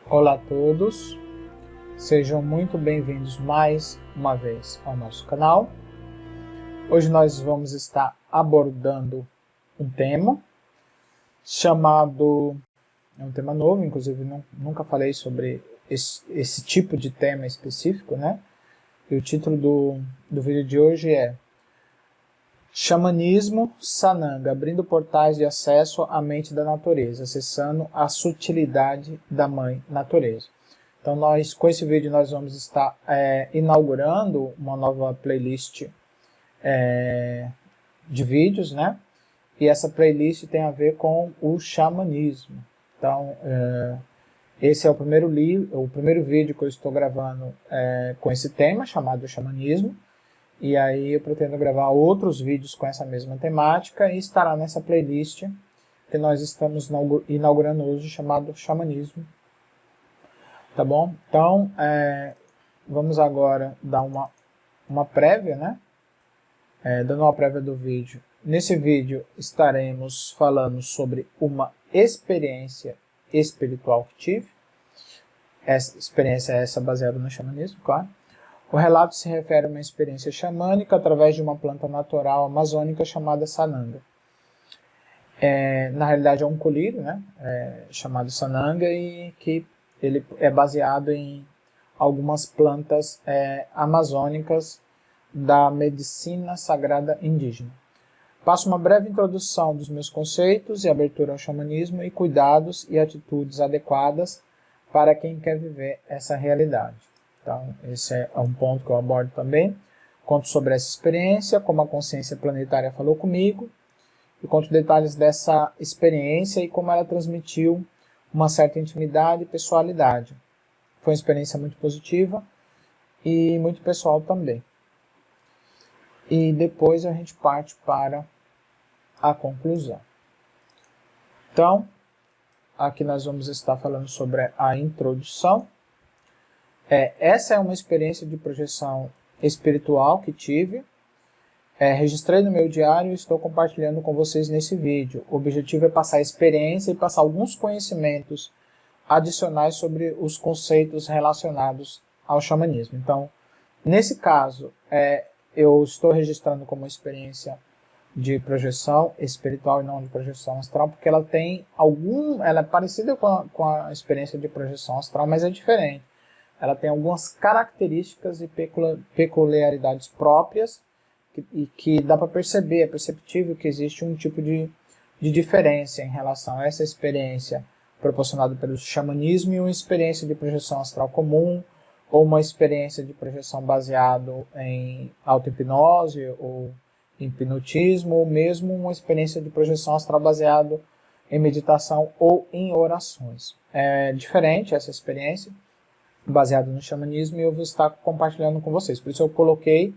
Olá a todos, sejam muito bem-vindos mais uma vez ao nosso canal. Hoje nós vamos estar abordando um tema chamado, é um tema novo, inclusive nunca falei sobre esse tipo de tema específico, né? E o título do vídeo de hoje é Xamanismo Sananga, abrindo portais de acesso à mente da natureza, acessando a sutilidade da Mãe Natureza. Então, com esse vídeo nós vamos estar inaugurando uma nova playlist de vídeos, né? E essa playlist tem a ver com o xamanismo. Então, esse é o primeiro vídeo que eu estou gravando com esse tema, chamado xamanismo. E aí eu pretendo gravar outros vídeos com essa mesma temática e estará nessa playlist que nós estamos inaugurando hoje, chamado xamanismo. Tá bom? Então, vamos agora dar uma prévia, né? Dando uma prévia do vídeo. Nesse vídeo estaremos falando sobre uma experiência espiritual que tive. Essa experiência é essa baseada no xamanismo, claro. O relato se refere a uma experiência xamânica através de uma planta natural amazônica chamada sananga. Na realidade é um colírio, né? Chamado sananga, e que ele é baseado em algumas plantas amazônicas da medicina sagrada indígena. Passo uma breve introdução dos meus conceitos e abertura ao xamanismo e cuidados e atitudes adequadas para quem quer viver essa realidade. Então, esse é um ponto que eu abordo também. Conto sobre essa experiência, como a consciência planetária falou comigo, e conto detalhes dessa experiência e como ela transmitiu uma certa intimidade e pessoalidade. Foi uma experiência muito positiva e muito pessoal também. E depois a gente parte para a conclusão. Então, aqui nós vamos estar falando sobre a introdução. Essa é uma experiência de projeção espiritual que tive. Registrei no meu diário e estou compartilhando com vocês nesse vídeo. O objetivo é passar a experiência e passar alguns conhecimentos adicionais sobre os conceitos relacionados ao xamanismo. Então, nesse caso, eu estou registrando como experiência de projeção espiritual e não de projeção astral, porque ela é parecida com a experiência de projeção astral, mas é diferente. Ela tem algumas características e peculiaridades próprias e que dá para perceber, é perceptível que existe um tipo de diferença em relação a essa experiência proporcionada pelo xamanismo e uma experiência de projeção astral comum, ou uma experiência de projeção baseado em auto-hipnose ou hipnotismo, ou mesmo uma experiência de projeção astral baseado em meditação ou em orações. É diferente essa experiência, baseado no xamanismo, e eu vou estar compartilhando com vocês. Por isso eu coloquei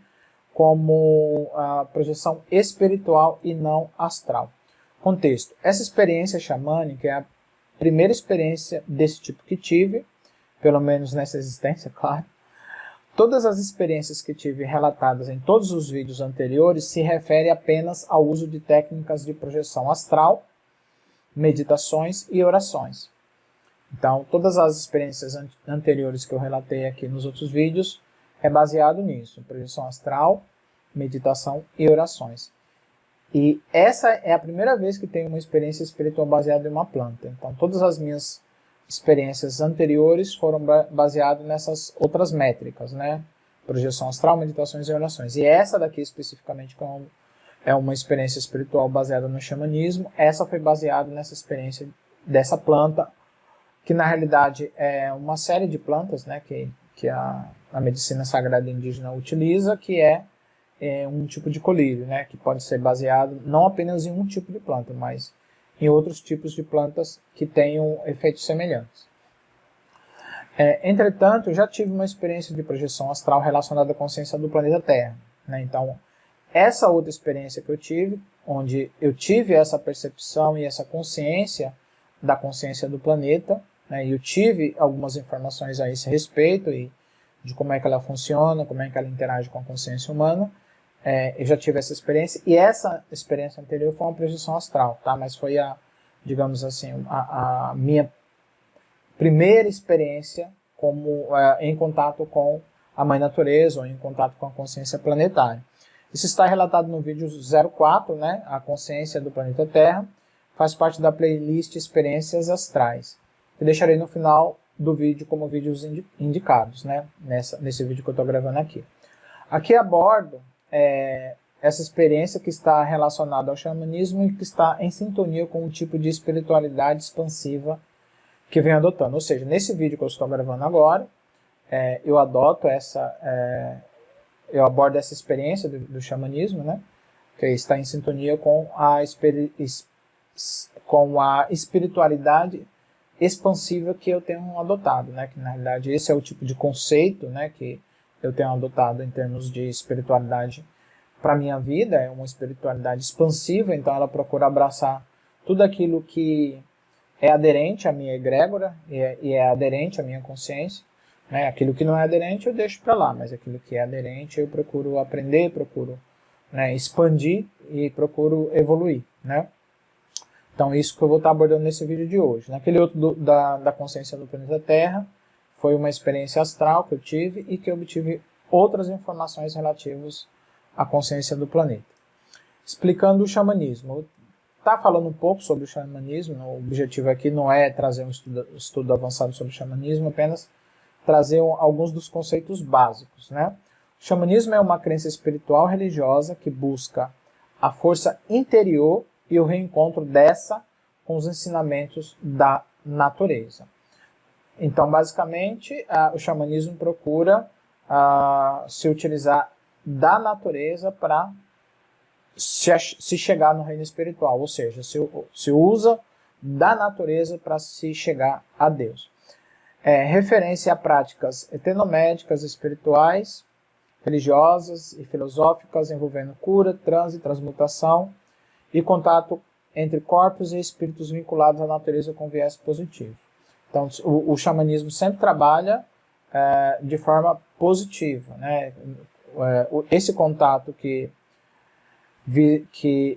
como a projeção espiritual e não astral. Contexto. Essa experiência xamânica é a primeira experiência desse tipo que tive, pelo menos nessa existência, claro. Todas as experiências que tive relatadas em todos os vídeos anteriores se referem apenas ao uso de técnicas de projeção astral, meditações e orações. Então, todas as experiências anteriores que eu relatei aqui nos outros vídeos é baseado nisso, projeção astral, meditação e orações. E essa é a primeira vez que tenho uma experiência espiritual baseada em uma planta. Então, todas as minhas experiências anteriores foram baseadas nessas outras métricas, né? Projeção astral, meditações e orações. E essa daqui especificamente, que é uma experiência espiritual baseada no xamanismo, essa foi baseada nessa experiência dessa planta, que na realidade é uma série de plantas, né, que a medicina sagrada indígena utiliza, que é um tipo de colírio, né, que pode ser baseado não apenas em um tipo de planta, mas em outros tipos de plantas que tenham efeitos semelhantes. Entretanto, eu já tive uma experiência de projeção astral relacionada à consciência do planeta Terra, né? Então, essa outra experiência que eu tive, onde eu tive essa percepção e essa consciência da consciência do planeta, né, e eu tive algumas informações a esse respeito, e de como é que ela funciona, como é que ela interage com a consciência humana. Eu já tive essa experiência, e essa experiência anterior foi uma projeção astral, tá? Mas foi digamos assim, a minha primeira experiência em contato com a Mãe Natureza ou em contato com a consciência planetária. Isso está relatado no vídeo 04, né, a consciência do planeta Terra, faz parte da playlist Experiências Astrais. Eu deixarei no final do vídeo como vídeos indicados, né, nesse vídeo que eu estou gravando aqui. Aqui abordo essa experiência que está relacionada ao xamanismo e que está em sintonia com o tipo de espiritualidade expansiva que vem adotando. Ou seja, nesse vídeo que eu estou gravando agora, eu abordo essa experiência do xamanismo, né, que está em sintonia com a espiritualidade expansiva que eu tenho adotado, né, que na realidade esse é o tipo de conceito, né, que eu tenho adotado em termos de espiritualidade para a minha vida. É uma espiritualidade expansiva, então ela procura abraçar tudo aquilo que é aderente à minha egrégora e é aderente à minha consciência, né? Aquilo que não é aderente eu deixo para lá, mas aquilo que é aderente eu procuro aprender, procuro, né, expandir e procuro evoluir, né? Então isso que eu vou estar abordando nesse vídeo de hoje. Naquele outro da consciência do planeta Terra, foi uma experiência astral que eu tive e que eu obtive outras informações relativas à consciência do planeta. Explicando o xamanismo. Tá falando um pouco sobre o xamanismo, o objetivo aqui não é trazer um estudo avançado sobre o xamanismo, apenas trazer alguns dos conceitos básicos, né? O xamanismo é uma crença espiritual religiosa que busca a força interior e o reencontro dessa com os ensinamentos da natureza. Então, basicamente, o xamanismo procura se utilizar da natureza para se chegar no reino espiritual, ou seja, se usa da natureza para se chegar a Deus. Referência a práticas etenomédicas, espirituais, religiosas e filosóficas envolvendo cura, transe, transmutação e contato entre corpos e espíritos vinculados à natureza com viés positivo. Então, o xamanismo sempre trabalha de forma positiva, né? Esse contato que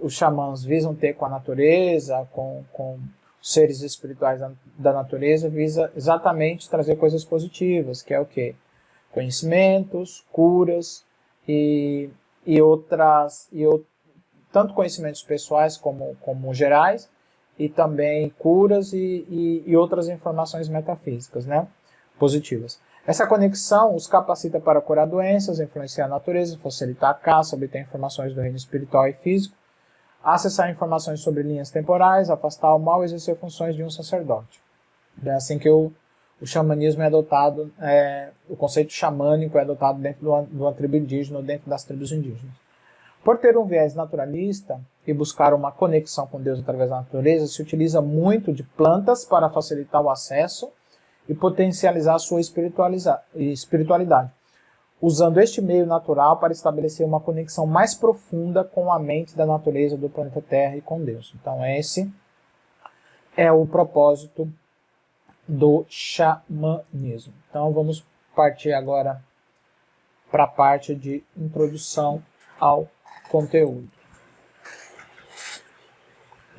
os xamãs visam ter com a natureza, com seres espirituais da natureza, visa exatamente trazer coisas positivas, que é o quê? Conhecimentos, curas tanto conhecimentos pessoais como gerais, e também curas e outras informações metafísicas, né, positivas. Essa conexão os capacita para curar doenças, influenciar a natureza, facilitar a caça, obter informações do reino espiritual e físico, acessar informações sobre linhas temporais, afastar o mal e exercer funções de um sacerdote. É assim que o xamanismo é adotado, o conceito xamânico é adotado dentro de uma tribo indígena ou dentro das tribos indígenas. Por ter um viés naturalista e buscar uma conexão com Deus através da natureza, se utiliza muito de plantas para facilitar o acesso e potencializar a sua espiritualidade, usando este meio natural para estabelecer uma conexão mais profunda com a mente da natureza do planeta Terra e com Deus. Então esse é o propósito do xamanismo. Então vamos partir agora para a parte de introdução ao conteúdo.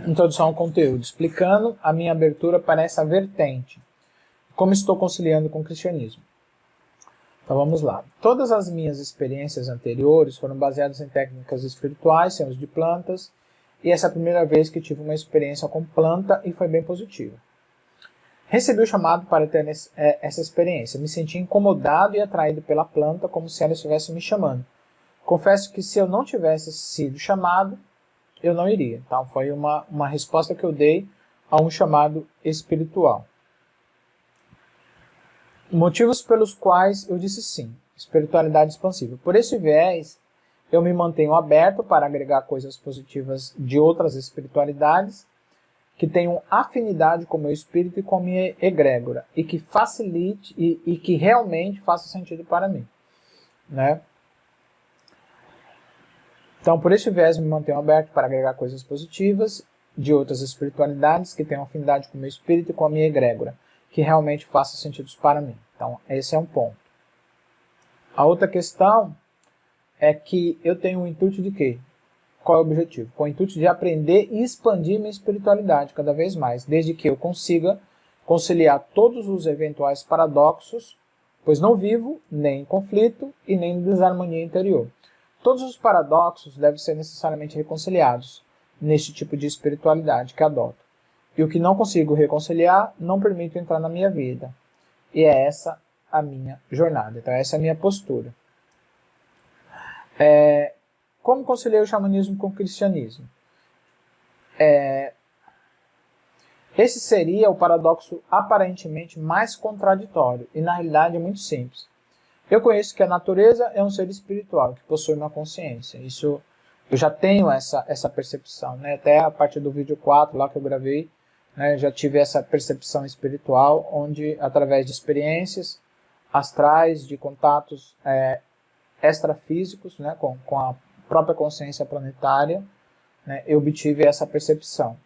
Introdução ao conteúdo, explicando a minha abertura para essa vertente, como estou conciliando com o cristianismo. Então vamos lá. Todas as minhas experiências anteriores foram baseadas em técnicas espirituais, sem uso de plantas, e essa é a primeira vez que tive uma experiência com planta e foi bem positiva. Recebi o chamado para ter essa experiência, me senti incomodado e atraído pela planta como se ela estivesse me chamando. Confesso que se eu não tivesse sido chamado, eu não iria. Então foi uma resposta que eu dei a um chamado espiritual. Motivos pelos quais eu disse sim. Espiritualidade expansiva. Por esse viés, eu me mantenho aberto para agregar coisas positivas de outras espiritualidades que tenham afinidade com o meu espírito e com a minha egrégora e que facilite e que realmente faça sentido para mim, né? Então, por esse viés, me mantenho aberto para agregar coisas positivas de outras espiritualidades que tenham afinidade com o meu espírito e com a minha egrégora, que realmente façam sentido para mim. Então, esse é um ponto. A outra questão é que eu tenho o intuito de quê? Qual é o objetivo? Com o intuito de aprender e expandir minha espiritualidade cada vez mais, desde que eu consiga conciliar todos os eventuais paradoxos, pois não vivo nem em conflito e nem em desarmonia interior. Todos os paradoxos devem ser necessariamente reconciliados neste tipo de espiritualidade que adoto. E o que não consigo reconciliar, não permito entrar na minha vida. E é essa a minha jornada. Então essa é a minha postura. Como conciliei o xamanismo com o cristianismo? Esse seria o paradoxo aparentemente mais contraditório, e na realidade é muito simples. Eu conheço que a natureza é um ser espiritual, que possui uma consciência. Isso eu já tenho essa percepção, né? Até a partir do vídeo 4 lá que eu gravei, né, já tive essa percepção espiritual, onde através de experiências astrais, de contatos extrafísicos, né, com a própria consciência planetária, né, eu obtive essa percepção.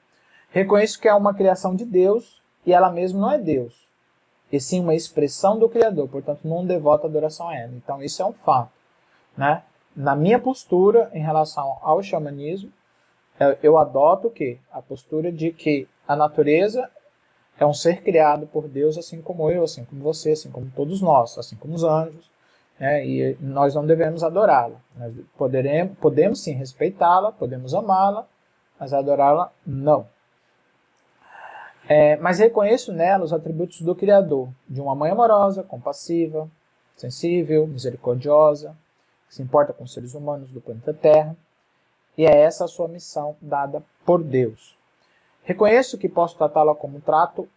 Reconheço que é uma criação de Deus e ela mesma não é Deus, e sim uma expressão do Criador, portanto não devoto adoração a ela. Então isso é um fato, né? Na minha postura em relação ao xamanismo, eu adoto o quê? A postura de que a natureza é um ser criado por Deus, assim como eu, assim como você, assim como todos nós, assim como os anjos, né? E nós não devemos adorá-la. Nós podemos sim respeitá-la, podemos amá-la, mas adorá-la não. Mas reconheço nela os atributos do Criador, de uma mãe amorosa, compassiva, sensível, misericordiosa, que se importa com os seres humanos do planeta Terra, e é essa a sua missão dada por Deus. Reconheço que posso tratá-la como trato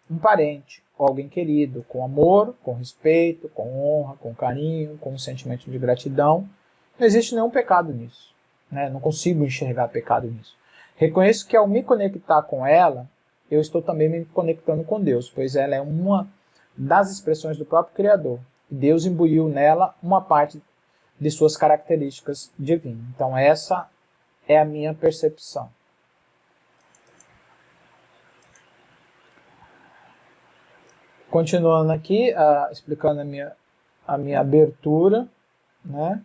um parente, ou alguém querido, com amor, com respeito, com honra, com carinho, com um sentimento de gratidão. Não existe nenhum pecado nisso, né? Não consigo enxergar pecado nisso. Reconheço que ao me conectar com ela, eu estou também me conectando com Deus, pois ela é uma das expressões do próprio Criador. Deus imbuiu nela uma parte de suas características divinas. Então essa é a minha percepção. Continuando aqui, explicando a minha abertura, né,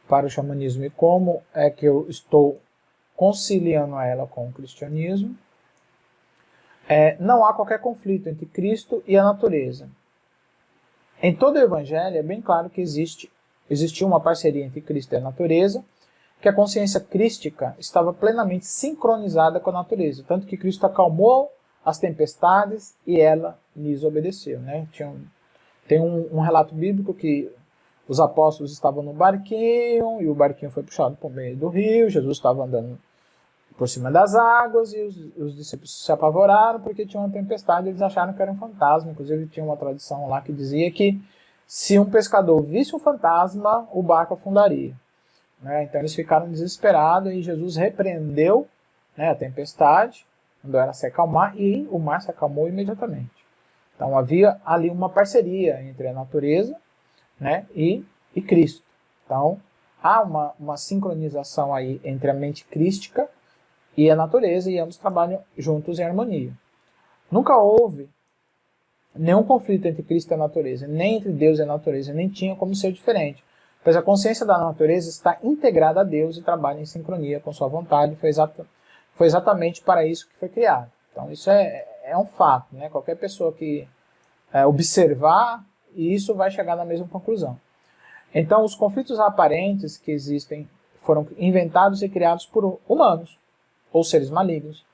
para o xamanismo e como é que eu estou conciliando ela com o cristianismo. Não há qualquer conflito entre Cristo e a natureza. Em todo o Evangelho é bem claro que existiu uma parceria entre Cristo e a natureza, que a consciência crística estava plenamente sincronizada com a natureza, tanto que Cristo acalmou as tempestades e ela lhes obedeceu, né? Tem um relato bíblico que os apóstolos estavam no barquinho e o barquinho foi puxado por meio do rio, Jesus estava andando por cima das águas e os discípulos se apavoraram porque tinha uma tempestade, eles acharam que era um fantasma. Inclusive tinha uma tradição lá que dizia que se um pescador visse um fantasma, o barco afundaria, né? Então eles ficaram desesperados e Jesus repreendeu, né, a tempestade, mandou ela se acalmar e o mar se acalmou imediatamente. Então havia ali uma parceria entre a natureza, né, e Cristo. Então há uma sincronização aí entre a mente crística e a natureza, e ambos trabalham juntos em harmonia. Nunca houve nenhum conflito entre Cristo e a natureza, nem entre Deus e a natureza, nem tinha como ser diferente, pois a consciência da natureza está integrada a Deus e trabalha em sincronia com sua vontade, foi exatamente para isso que foi criado. Então isso é um fato, né? Qualquer pessoa que observar, isso vai chegar na mesma conclusão. Então os conflitos aparentes que existem foram inventados e criados por humanos, ou seres malignos.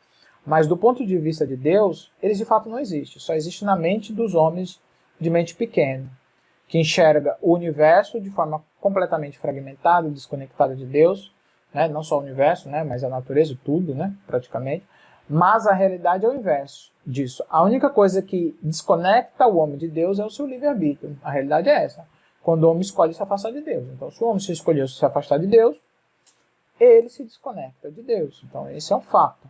Mas do ponto de vista de Deus, eles de fato não existem. Só existem na mente dos homens de mente pequena, que enxerga o universo de forma completamente fragmentada, desconectada de Deus, né? Não só o universo, né? Mas a natureza, tudo, né? Praticamente. Mas a realidade é o inverso disso. A única coisa que desconecta o homem de Deus é o seu livre-arbítrio. A realidade é essa. Quando o homem escolhe se afastar de Deus. Então, se o homem se escolheu se afastar de Deus, ele se desconecta de Deus. Então, esse é um fato.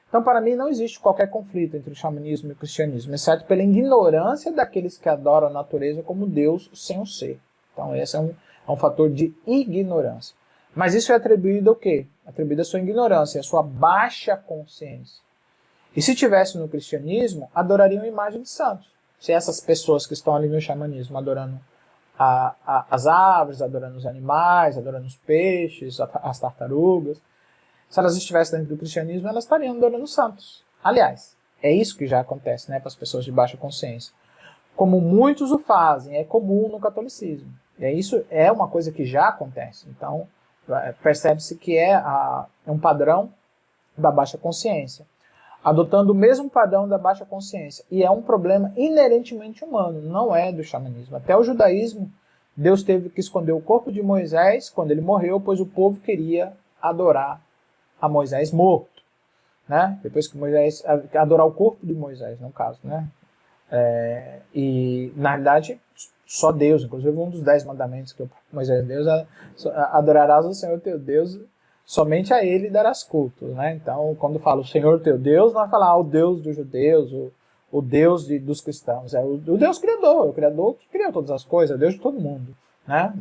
Então, para mim, não existe qualquer conflito entre o xamanismo e o cristianismo, exceto pela ignorância daqueles que adoram a natureza como Deus sem o ser. Então, esse é um fator de ignorância. Mas isso é atribuído ao quê? Atribuído à sua ignorância, à sua baixa consciência. E se tivesse no cristianismo, adorariam a imagem de santos. Se essas pessoas que estão ali no xamanismo adorando as árvores, adorando os animais, adorando os peixes, as tartarugas, se elas estivessem dentro do cristianismo, elas estariam adorando os santos. Aliás, É isso que já acontece, né, para as pessoas de baixa consciência. Como muitos o fazem, é comum no catolicismo. Isso é uma coisa que já acontece. Então, percebe-se que é um padrão da baixa consciência, adotando o mesmo padrão da baixa consciência. E é um problema inerentemente humano, não é do xamanismo. Até o judaísmo, Deus teve que esconder o corpo de Moisés quando ele morreu, pois o povo queria adorar a Moisés morto. Né? Depois que Moisés... adorar o corpo de Moisés, no caso. Né? E, na realidade, só Deus, inclusive um dos 10 mandamentos que Moisés deu, adorarás o Senhor teu Deus, somente a ele darás culto. Né? Então, quando fala o Senhor teu Deus, não vai falar o Deus dos judeus, o Deus dos cristãos. É o Deus criador, o Criador que criou todas as coisas, é o Deus de todo mundo. Né?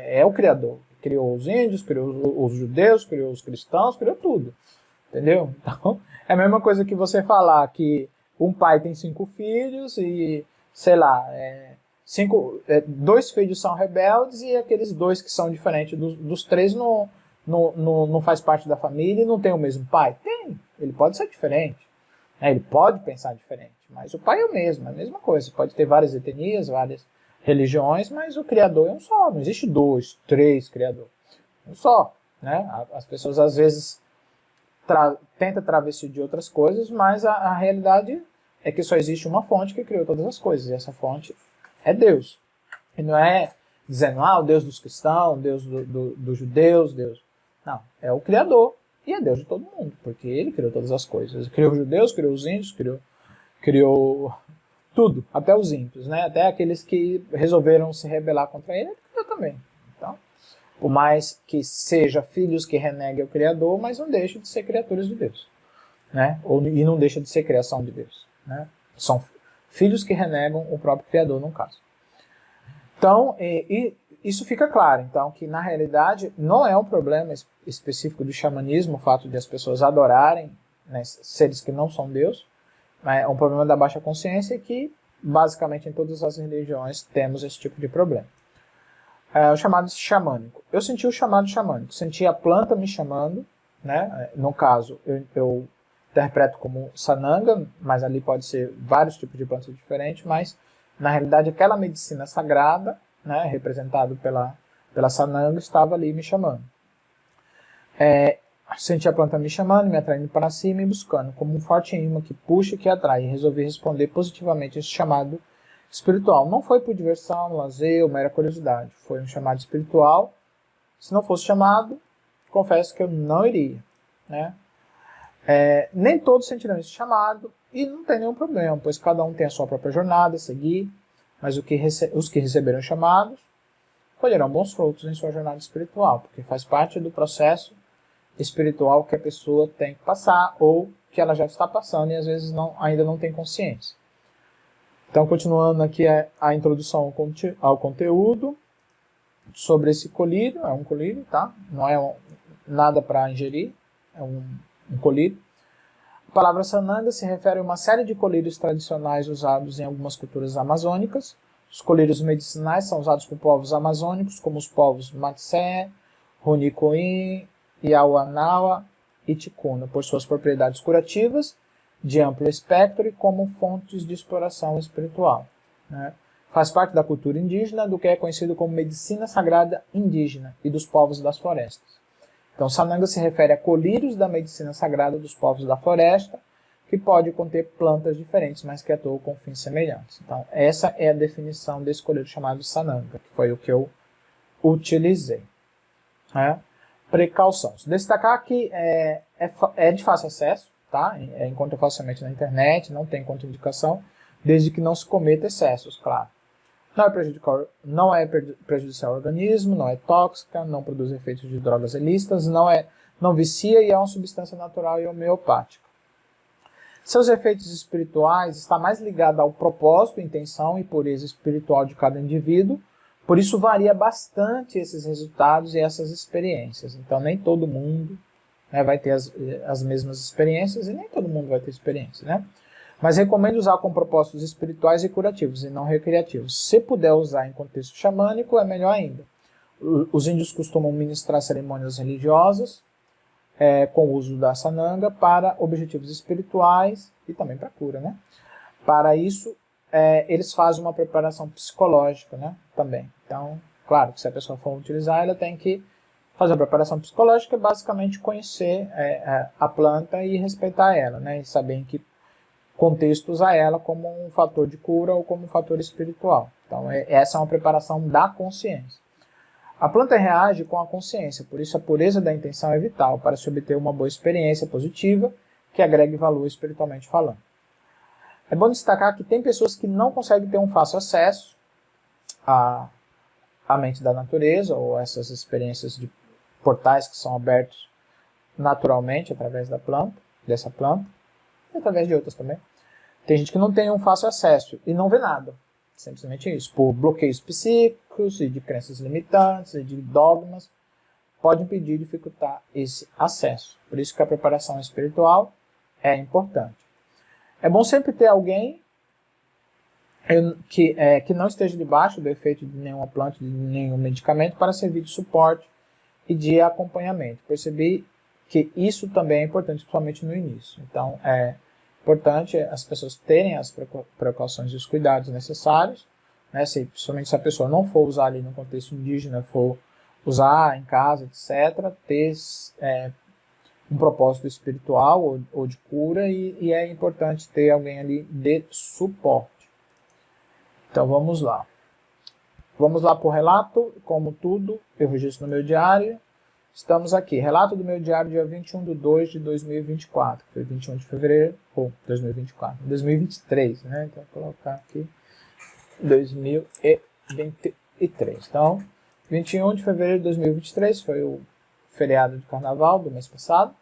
É o Criador. Criou os índios, criou os judeus, criou os cristãos, criou tudo. Entendeu? Então, é a mesma coisa que você falar que um pai tem 5 filhos e, sei lá, 2 filhos são rebeldes e aqueles 2 que são diferentes dos 3 não faz parte da família e não tem o mesmo pai. Tem, ele pode ser diferente, né? Ele pode pensar diferente, mas o pai é o mesmo, é a mesma coisa. Pode ter várias etnias, várias religiões, mas o Criador é um só, não existe 2, 3 criadores, um só. Né? As pessoas às vezes tenta travestir de outras coisas, mas a realidade é que só existe uma fonte que criou todas as coisas, e essa fonte é Deus. E não é dizendo, o Deus dos cristãos, Deus dos judeus, Deus... Não, é o Criador, e é Deus de todo mundo, porque Ele criou todas as coisas. Ele criou os judeus, criou os índios, criou tudo, até os ímpios, né? Até aqueles que resolveram se rebelar contra Ele, Ele criou também. Então, por mais que seja filhos que reneguem o Criador, mas não deixam de ser criaturas de Deus. Né? E não deixa de ser criação de Deus. Né? São filhos que renegam o próprio Criador, no caso. Então, isso fica claro, então, que na realidade não é um problema específico do xamanismo, o fato de as pessoas adorarem, né, seres que não são Deus, mas é um problema da baixa consciência que, basicamente, em todas as religiões temos esse tipo de problema. O chamado xamânico. Eu senti o chamado xamânico, senti a planta me chamando, né? No caso, eu interpreto como sananga, mas ali pode ser vários tipos de plantas diferentes, mas na realidade aquela medicina sagrada, né, representado pela sananga, estava ali me chamando. Senti a planta me chamando, me atraindo para si e me buscando, como um forte imã que puxa e que atrai, e resolvi responder positivamente a esse chamado espiritual. Não foi por diversão, lazer ou mera curiosidade, foi um chamado espiritual. Se não fosse chamado, confesso que eu não iria. Né? Nem todos sentirão esse chamado, e não tem nenhum problema, pois cada um tem a sua própria jornada a seguir, mas os que receberam chamados colherão bons frutos em sua jornada espiritual, porque faz parte do processo espiritual que a pessoa tem que passar, ou que ela já está passando e às vezes ainda não tem consciência. Então, continuando aqui a introdução ao conteúdo sobre esse colírio, é um colírio, tá? Não é nada para ingerir, é um colírio. A palavra sananga se refere a uma série de colírios tradicionais usados em algumas culturas amazônicas. Os colírios medicinais são usados por povos amazônicos, como os povos Matsé, Runicoim, Iauanaua e Ticuna, por suas propriedades curativas, de amplo espectro e como fontes de exploração espiritual. Né? Faz parte da cultura indígena do que é conhecido como medicina sagrada indígena e dos povos das florestas. Então, sananga se refere a colírios da medicina sagrada dos povos da floresta, que pode conter plantas diferentes, mas que atuam com fins semelhantes. Então, essa é a definição desse colírio chamado sananga, que foi o que eu utilizei. Né? Precaução. Destacar que é de fácil acesso, tá? Encontra facilmente na internet, não tem contraindicação, desde que não se cometa excessos, claro. Não é prejudicial ao organismo, não é tóxica, não produz efeitos de drogas ilícitas, não vicia e é uma substância natural e homeopática. Seus efeitos espirituais estão mais ligados ao propósito, intenção e pureza espiritual de cada indivíduo, por isso varia bastante esses resultados e essas experiências. Então nem todo mundo, né, vai ter as mesmas experiências e nem todo mundo vai ter experiência, né? Mas recomendo usar com propósitos espirituais e curativos, e não recreativos. Se puder usar em contexto xamânico, é melhor ainda. Os índios costumam ministrar cerimônias religiosas, com o uso da sananga para objetivos espirituais e também para cura, né? Para isso, eles fazem uma preparação psicológica, né? Também. Então, claro que se a pessoa for utilizar, ela tem que fazer a preparação psicológica, basicamente conhecer a planta e respeitar ela, né? E saber em que contexto usar ela como um fator de cura ou como um fator espiritual. Então, essa é uma preparação da consciência. A planta reage com a consciência, por isso a pureza da intenção é vital para se obter uma boa experiência positiva que agregue valor espiritualmente falando. É bom destacar que tem pessoas que não conseguem ter um fácil acesso à mente da natureza ou essas experiências de portais que são abertos naturalmente através dessa planta, e através de outras também. Tem gente que não tem um fácil acesso e não vê nada. Simplesmente isso. Por bloqueios psíquicos e de crenças limitantes e de dogmas, pode impedir e dificultar esse acesso. Por isso que a preparação espiritual é importante. É bom sempre ter alguém que não esteja debaixo do efeito de nenhuma planta, de nenhum medicamento, para servir de suporte e de acompanhamento. Percebi que isso também é importante, principalmente no início. Então, é importante as pessoas terem as precauções e os cuidados necessários, né? Principalmente se a pessoa não for usar ali no contexto indígena, for usar em casa, etc., ter um propósito espiritual ou de cura, e é importante ter alguém ali de suporte. Então vamos lá. Vamos lá para o relato, como tudo, eu registro no meu diário. Estamos aqui, relato do meu diário dia 21/2/2024, que foi 21 de fevereiro, ou 2024, 2023, né? Então vou colocar aqui 2023. Então, 21 de fevereiro de 2023 foi o feriado de carnaval do mês passado.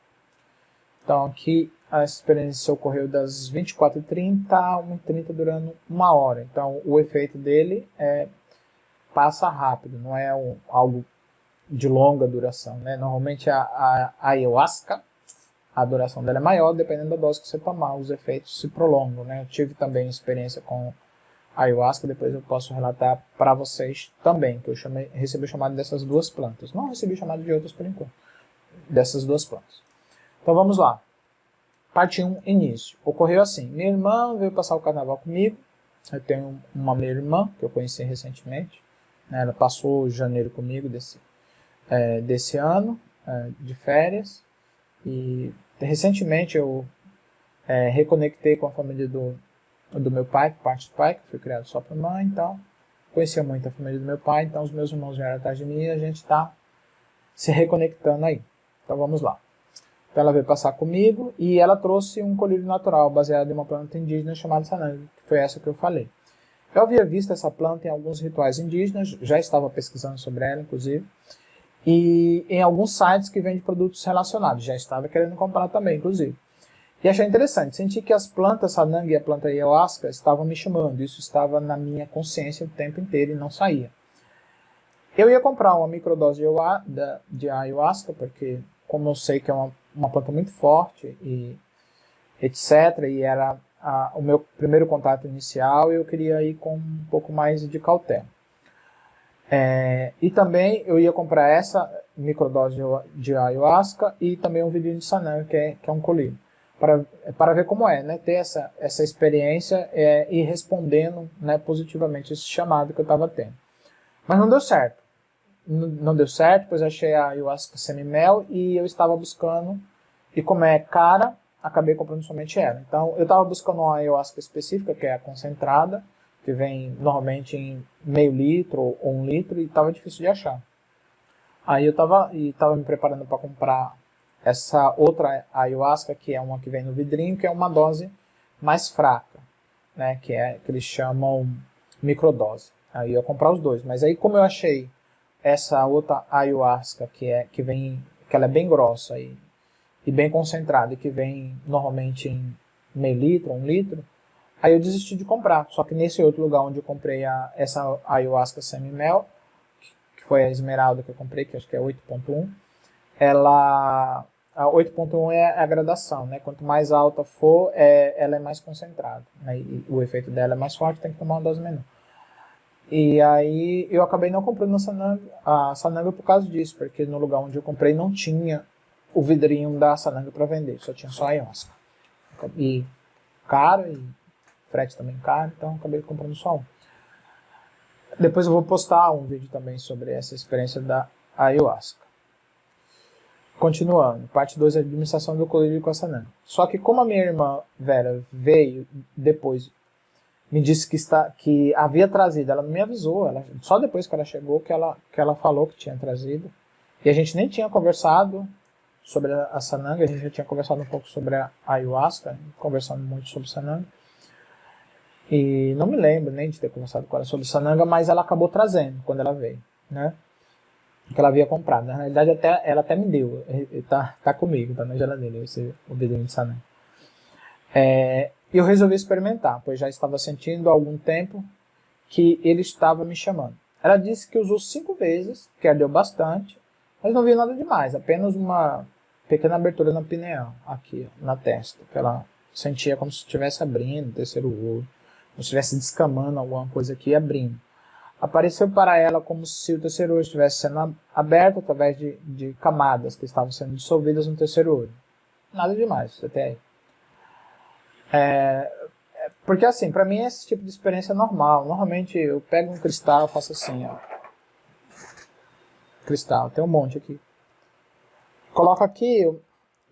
Então aqui a experiência ocorreu das 24h30 a 1h30, durando 1 hora. Então o efeito dele passa rápido, não é algo de longa duração, né? Normalmente a ayahuasca, a duração dela é maior, dependendo da dose que você tomar, os efeitos se prolongam, né? Eu tive também experiência com a ayahuasca, depois eu posso relatar para vocês também, que eu recebi o chamado dessas duas plantas. Não recebi chamado de outras por enquanto, dessas duas plantas. Então vamos lá. Parte 1, início. Ocorreu assim, minha irmã veio passar o carnaval comigo, eu tenho uma minha irmã, que eu conheci recentemente, né? Ela passou janeiro comigo desse ano, de férias, e recentemente eu reconectei com a família do meu pai, parte do pai, que foi criado só por mãe, então conhecia muito a família do meu pai, então os meus irmãos vieram atrás de mim e a gente está se reconectando aí. Então vamos lá. Então ela veio passar comigo e ela trouxe um colírio natural baseado em uma planta indígena chamada sananga, que foi essa que eu falei. Eu havia visto essa planta em alguns rituais indígenas, já estava pesquisando sobre ela, inclusive, e em alguns sites que vendem produtos relacionados. Já estava querendo comprar também, inclusive. E achei interessante, senti que as plantas sananga e a planta ayahuasca estavam me chamando. Isso estava na minha consciência o tempo inteiro e não saía. Eu ia comprar uma microdose de ayahuasca, porque como eu sei que é uma planta muito forte, e etc., e era o meu primeiro contato inicial, eu queria ir com um pouco mais de cautela. E também eu ia comprar essa microdose de ayahuasca e também um vidrinho de sananga, que é um colírio, para ver como é, né? Ter essa experiência e ir respondendo, né, positivamente esse chamado que eu estava tendo. Mas não deu certo. Não deu certo, pois achei a ayahuasca semi-mel e eu estava buscando, e como é cara, acabei comprando somente ela. Então eu estava buscando uma ayahuasca específica, que é a concentrada, que vem normalmente em meio litro ou 1 litro, e estava difícil de achar. Aí eu estava me preparando para comprar essa outra ayahuasca, que é uma que vem no vidrinho, que é uma dose mais fraca, né, que eles chamam microdose. Aí eu ia comprar os dois, mas aí como eu achei essa outra ayahuasca que ela é bem grossa e bem concentrada, e que vem normalmente em meio litro, 1 litro, aí eu desisti de comprar. Só que nesse outro lugar onde eu comprei essa ayahuasca semi-mel, que foi a esmeralda que eu comprei, que acho que é 8.1, a 8.1 é a gradação, né? Quanto mais alta for, ela é mais concentrada, né? E o efeito dela é mais forte, tem que tomar uma dose menor. E aí eu acabei não comprando a sananga por causa disso, porque no lugar onde eu comprei não tinha o vidrinho da sananga para vender, só tinha só a ayahuasca. E caro, e frete também caro, então acabei comprando só um. Depois eu vou postar um vídeo também sobre essa experiência da ayahuasca. Continuando, parte 2 é a administração do colírio com a sananga. Só que como a minha irmã Vera veio depois, me disse que havia trazido, ela não me avisou, só depois que ela chegou que ela falou que tinha trazido. E a gente nem tinha conversado sobre a sananga, a gente já tinha conversado um pouco sobre a ayahuasca, conversando muito sobre sananga. E não me lembro nem de ter conversado com ela sobre sananga, mas ela acabou trazendo quando ela veio, né? Que ela havia comprado. Na realidade, ela até me deu. Tá comigo, tá na geladeira, o vidrinho de sananga. E eu resolvi experimentar, pois já estava sentindo há algum tempo que ele estava me chamando. Ela disse que usou 5 vezes, que ardeu bastante, mas não viu nada demais, apenas uma pequena abertura na pineal, aqui, na testa, que ela sentia como se estivesse abrindo o terceiro olho, como se estivesse descamando alguma coisa aqui e abrindo. Apareceu para ela como se o terceiro olho estivesse sendo aberto através de camadas que estavam sendo dissolvidas no terceiro olho. Nada demais, até aí. Porque assim, para mim esse tipo de experiência é normal. Normalmente eu pego um cristal e faço assim, ó. Cristal, tem um monte aqui. Coloco aqui,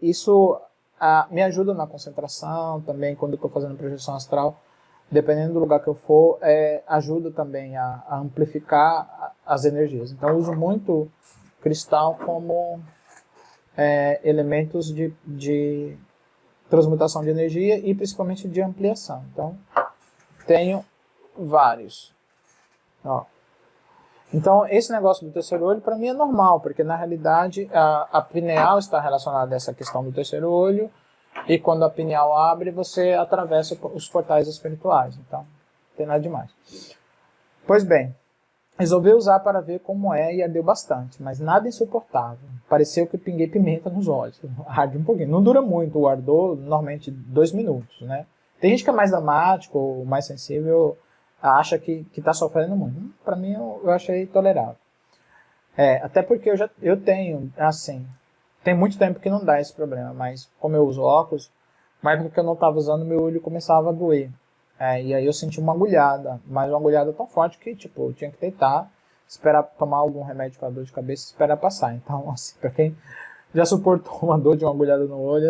isso me ajuda na concentração também, quando eu estou fazendo projeção astral. Dependendo do lugar que eu for, ajuda também a amplificar as energias. Então eu uso muito cristal como elementos de transmutação de energia e principalmente de ampliação. Então tenho vários. Ó. Então esse negócio do terceiro olho para mim é normal, porque na realidade a pineal está relacionada a essa questão do terceiro olho. E quando a pineal abre, você atravessa os portais espirituais. Então, não tem nada demais. Pois bem, resolvi usar para ver como é e ardeu bastante, mas nada insuportável. Pareceu que pinguei pimenta nos olhos. Arde um pouquinho. Não dura muito o ardor, normalmente 2 minutos, né? Tem gente que é mais dramático ou mais sensível, acha que está sofrendo muito. Para mim, eu achei tolerável. Até porque eu tenho, assim... Tem muito tempo que não dá esse problema, mas como eu uso óculos, na época que eu não estava usando, meu olho começava a doer. E aí eu senti uma agulhada, mas uma agulhada tão forte que tipo, eu tinha que deitar, esperar tomar algum remédio para dor de cabeça e esperar passar. Então, assim, para quem já suportou uma dor de uma agulhada no olho,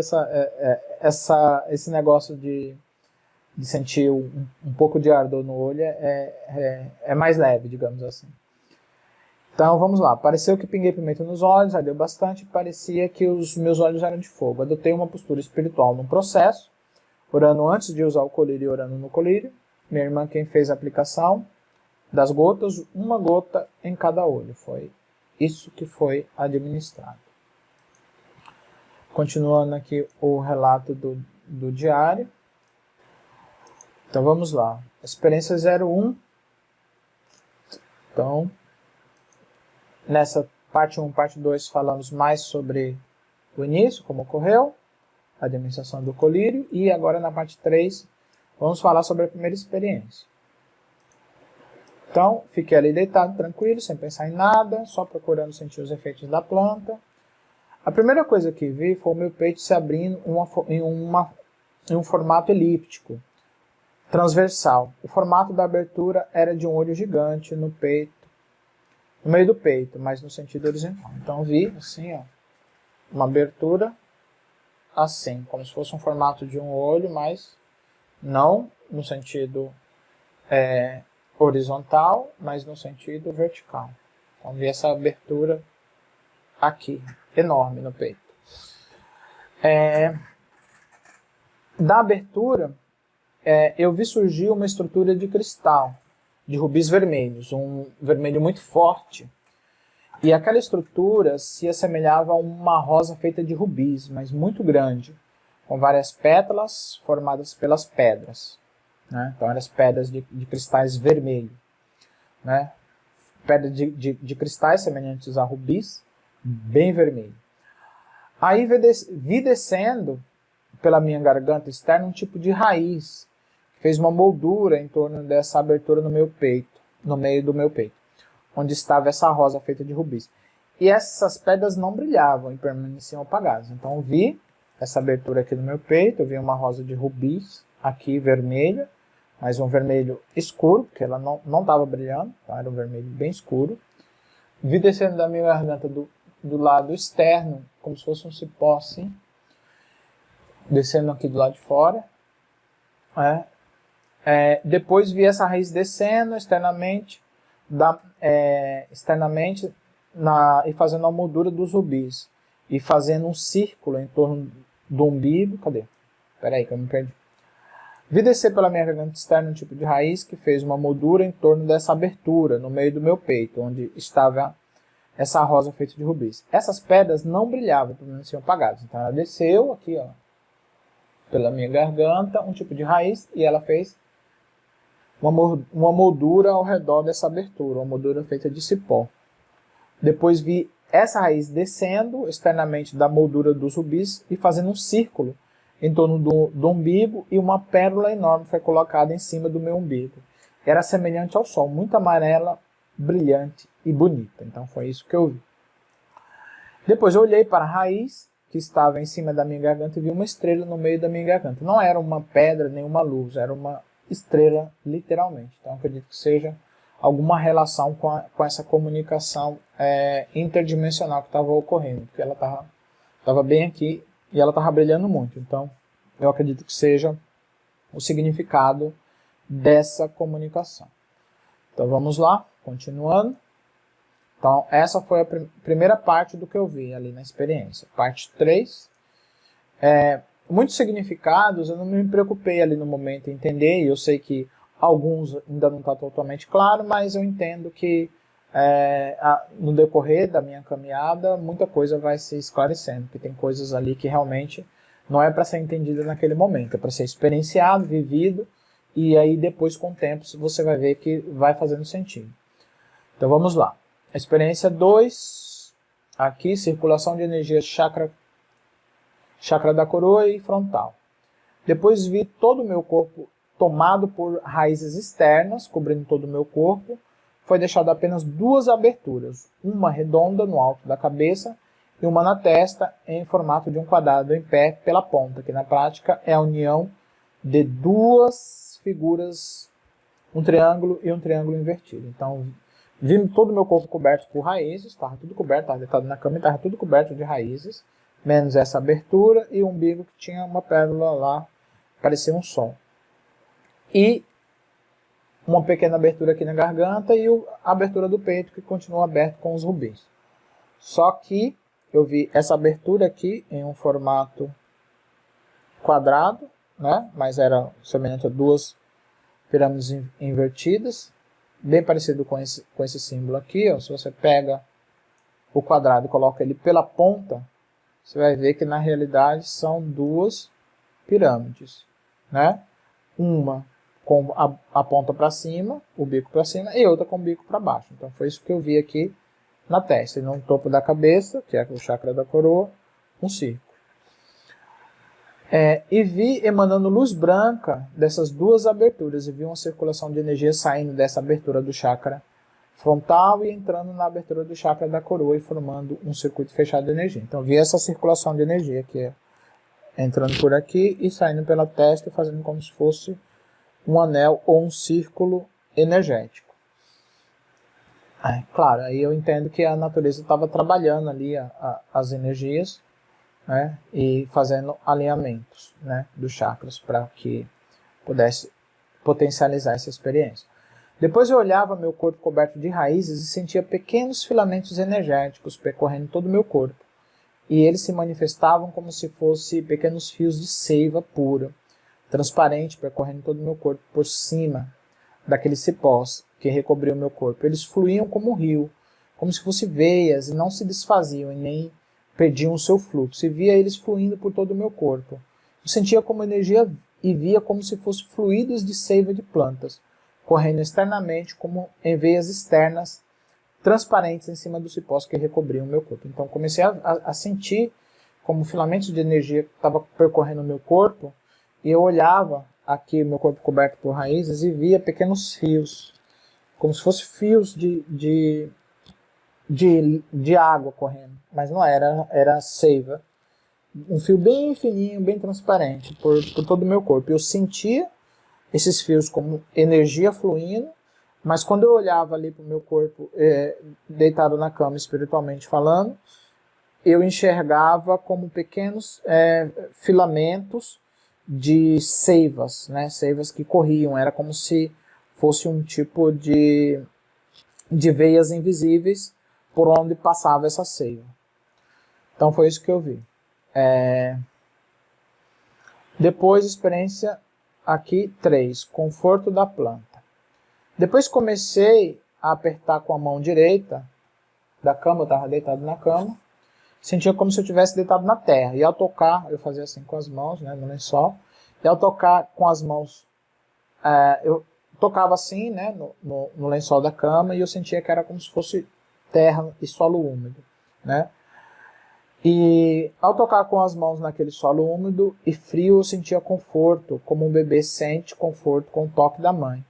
esse negócio de sentir um pouco de ardor no olho é mais leve, digamos assim. Então vamos lá, pareceu que pinguei pimenta nos olhos, ardeu bastante, parecia que os meus olhos eram de fogo. Adotei uma postura espiritual no processo, orando antes de usar o colírio e orando no colírio. Minha irmã quem fez a aplicação das gotas, 1 gota em cada olho. Foi isso que foi administrado. Continuando aqui o relato do diário. Então vamos lá, experiência 01. Então... Nessa parte 1 parte 2 falamos mais sobre o início, como ocorreu, a administração do colírio, e agora na parte 3 vamos falar sobre a primeira experiência. Então, fiquei ali deitado, tranquilo, sem pensar em nada, só procurando sentir os efeitos da planta. A primeira coisa que vi foi o meu peito se abrindo em um formato elíptico, transversal. O formato da abertura era de um olho gigante no peito, no meio do peito, mas no sentido horizontal. Então vi assim, ó, uma abertura assim, como se fosse um formato de um olho, mas não no sentido horizontal, mas no sentido vertical. Então vi essa abertura aqui, enorme no peito. Da abertura, eu vi surgir uma estrutura de cristal, de rubis vermelhos, um vermelho muito forte. E aquela estrutura se assemelhava a uma rosa feita de rubis, mas muito grande, com várias pétalas formadas pelas pedras. Né? Então eram as pedras de cristais vermelhos. Né? Pedras de cristais semelhantes a rubis, bem vermelho. Aí vi descendo pela minha garganta externa um tipo de raiz, fez uma moldura em torno dessa abertura no meu peito, no meio do meu peito, onde estava essa rosa feita de rubis. e essas pedras não brilhavam e permaneciam apagadas. Então eu vi essa abertura aqui no meu peito, eu vi uma rosa de rubis aqui vermelha, mas um vermelho escuro, porque ela não estava brilhando, tá? Era um vermelho bem escuro. Vi descendo da minha garganta do lado externo, como se fosse um cipó assim, descendo aqui do lado de fora. Depois vi essa raiz descendo externamente, e fazendo a moldura dos rubis. E fazendo um círculo em torno do umbigo. Cadê? Peraí que eu me perdi. Vi descer pela minha garganta externa um tipo de raiz que fez uma moldura em torno dessa abertura, no meio do meu peito, onde estava essa rosa feita de rubis. Essas pedras não brilhavam, permaneciam apagadas. Então ela desceu aqui, ó, pela minha garganta, um tipo de raiz, e ela fez uma moldura ao redor dessa abertura, uma moldura feita de cipó. Depois vi essa raiz descendo externamente da moldura dos rubis e fazendo um círculo em torno do umbigo, e uma pérola enorme foi colocada em cima do meu umbigo. Era semelhante ao sol, muito amarela, brilhante e bonita. Então foi isso que eu vi. Depois eu olhei para a raiz que estava em cima da minha garganta e vi uma estrela no meio da minha garganta. Não era uma pedra nem uma luz, era uma estrela literalmente. Então acredito que seja alguma relação com essa comunicação interdimensional que estava ocorrendo, porque ela estava bem aqui e ela estava brilhando muito. Então eu acredito que seja o significado dessa comunicação. Então vamos lá, continuando. Então essa foi a primeira parte do que eu vi ali na experiência. Parte 3. Muitos significados eu não me preocupei ali no momento em entender, e eu sei que alguns ainda não está totalmente claro, mas eu entendo que no decorrer da minha caminhada muita coisa vai se esclarecendo, porque tem coisas ali que realmente não é para ser entendida naquele momento, é para ser experienciado, vivido, e aí depois com o tempo você vai ver que vai fazendo sentido. Então vamos lá. A experiência 2, aqui, circulação de energia chakra da coroa e frontal. Depois vi todo o meu corpo tomado por raízes externas, cobrindo todo o meu corpo. Foi deixado apenas 2 aberturas, uma redonda no alto da cabeça e uma na testa, em formato de um quadrado em pé pela ponta, que na prática é a união de 2 figuras, um triângulo e um triângulo invertido. Então, vi todo o meu corpo coberto por raízes, estava tudo coberto, estava deitado na cama e estava tudo coberto de raízes, menos essa abertura e o umbigo que tinha uma pérola lá, parecia um sol. E uma pequena abertura aqui na garganta e a abertura do peito que continua aberto com os rubis. Só que eu vi essa abertura aqui em um formato quadrado, né? Mas era semelhante a 2 pirâmides invertidas, bem parecido com esse símbolo aqui. Ó. Se você pega o quadrado e coloca ele pela ponta, você vai ver que na realidade são 2 pirâmides, né? Uma com a ponta para cima, o bico para cima, e outra com o bico para baixo. Então foi isso que eu vi aqui na testa. E no topo da cabeça, que é o chakra da coroa, um círculo. E vi emanando luz branca dessas 2 aberturas, e vi uma circulação de energia saindo dessa abertura do chakra frontal e entrando na abertura do chakra da coroa e formando um circuito fechado de energia. Então vi essa circulação de energia que é entrando por aqui e saindo pela testa e fazendo como se fosse um anel ou um círculo energético. Claro, aí eu entendo que a natureza estava trabalhando ali as energias, né, e fazendo alinhamentos, né, dos chakras para que pudesse potencializar essa experiência. Depois eu olhava meu corpo coberto de raízes e sentia pequenos filamentos energéticos percorrendo todo o meu corpo. E eles se manifestavam como se fossem pequenos fios de seiva pura, transparente, percorrendo todo o meu corpo por cima daqueles cipós que recobriam o meu corpo. Eles fluíam como um rio, como se fossem veias, e não se desfaziam e nem perdiam o seu fluxo. E via eles fluindo por todo o meu corpo. Eu sentia como energia e via como se fossem fluidos de seiva de plantas, correndo externamente como em veias externas, transparentes em cima dos cipós que recobriam o meu corpo. Então comecei a sentir como filamentos de energia que estavam percorrendo o meu corpo, e eu olhava aqui meu corpo coberto por raízes e via pequenos fios, como se fossem fios de de água correndo, mas não era, era seiva. Um fio bem fininho, bem transparente por todo o meu corpo. Eu sentia esses fios como energia fluindo, mas quando eu olhava ali para o meu corpo deitado na cama, espiritualmente falando, eu enxergava como pequenos filamentos de seivas, né? Seivas que corriam, era como se fosse um tipo de veias invisíveis por onde passava essa seiva. Então foi isso que eu vi. Depois, experiência aqui 3, conforto da planta. Depois comecei a apertar com a mão direita da cama, eu estava deitado na cama, sentia como se eu tivesse deitado na terra. E ao tocar, eu fazia assim com as mãos, né, no lençol, e ao tocar com as mãos, eu tocava assim, né, no lençol da cama, e eu sentia que era como se fosse terra e solo úmido, né. E ao tocar com as mãos naquele solo úmido e frio, eu sentia conforto, como um bebê sente conforto com o toque da mãe.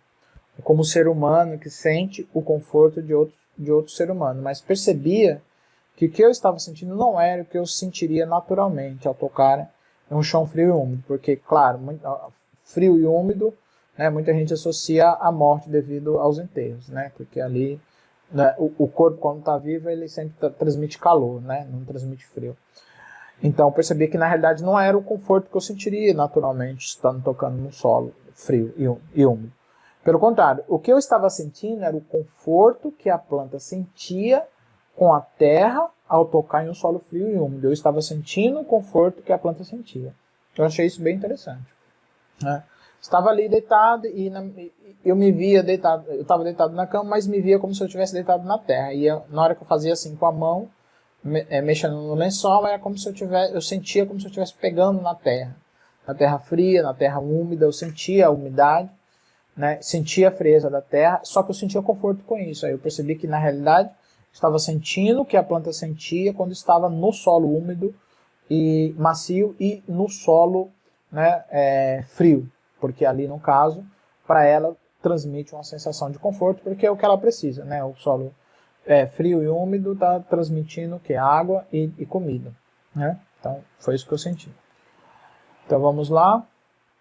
Como um ser humano que sente o conforto de outro ser humano. Mas percebia que o que eu estava sentindo não era o que eu sentiria naturalmente ao tocar em um chão frio e úmido. Porque, claro, frio e úmido, né, muita gente associa a morte devido aos enterros, né, porque ali... O corpo, quando está vivo, ele sempre transmite calor, né? Não transmite frio. Então, eu percebi que, na realidade, não era o conforto que eu sentiria naturalmente, estando tocando no solo frio e úmido. Pelo contrário, o que eu estava sentindo era o conforto que a planta sentia com a terra ao tocar em um solo frio e úmido. Eu estava sentindo o conforto que a planta sentia. Eu achei isso bem interessante, né? Estava ali deitado e eu me via deitado, eu estava deitado na cama, mas me via como se eu estivesse deitado na terra. E na hora que eu fazia assim com a mão, mexendo no lençol, era como se eu sentia como se eu estivesse pegando na terra fria, na terra úmida, eu sentia a umidade, né? Sentia a frieza da terra, só que eu sentia conforto com isso. Aí eu percebi que na realidade estava sentindo o que a planta sentia quando estava no solo úmido e macio e no solo, né, frio. Porque ali, no caso, para ela, transmite uma sensação de conforto, porque é o que ela precisa, né? O solo frio e úmido está transmitindo o que? Água e comida, né? Então, foi isso que eu senti. Então, vamos lá.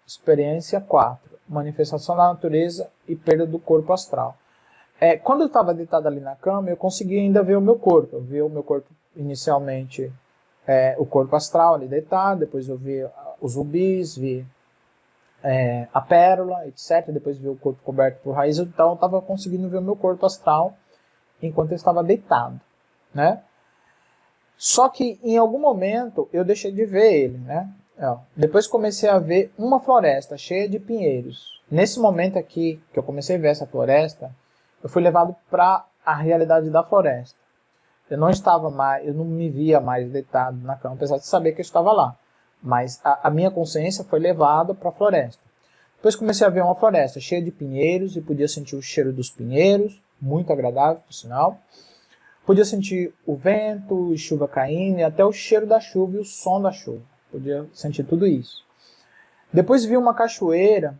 Experiência 4. Manifestação da natureza e perda do corpo astral. Quando eu estava deitado ali na cama, eu conseguia ainda ver o meu corpo. Eu vi o meu corpo inicialmente, o corpo astral ali deitado, depois eu vi os rubis, vi a pérola, etc. Depois vi o corpo coberto por raízes, então eu estava conseguindo ver o meu corpo astral enquanto eu estava deitado, né? Só que em algum momento eu deixei de ver ele, né? Depois comecei a ver uma floresta cheia de pinheiros. Nesse momento aqui que eu comecei a ver essa floresta, eu fui levado para a realidade da floresta. Eu não me via mais deitado na cama, apesar de saber que eu estava lá. Mas a minha consciência foi levada para a floresta. Depois comecei a ver uma floresta cheia de pinheiros e podia sentir o cheiro dos pinheiros, muito agradável, por sinal. Podia sentir o vento e chuva caindo e até o cheiro da chuva e o som da chuva. Podia sentir tudo isso. Depois vi uma cachoeira,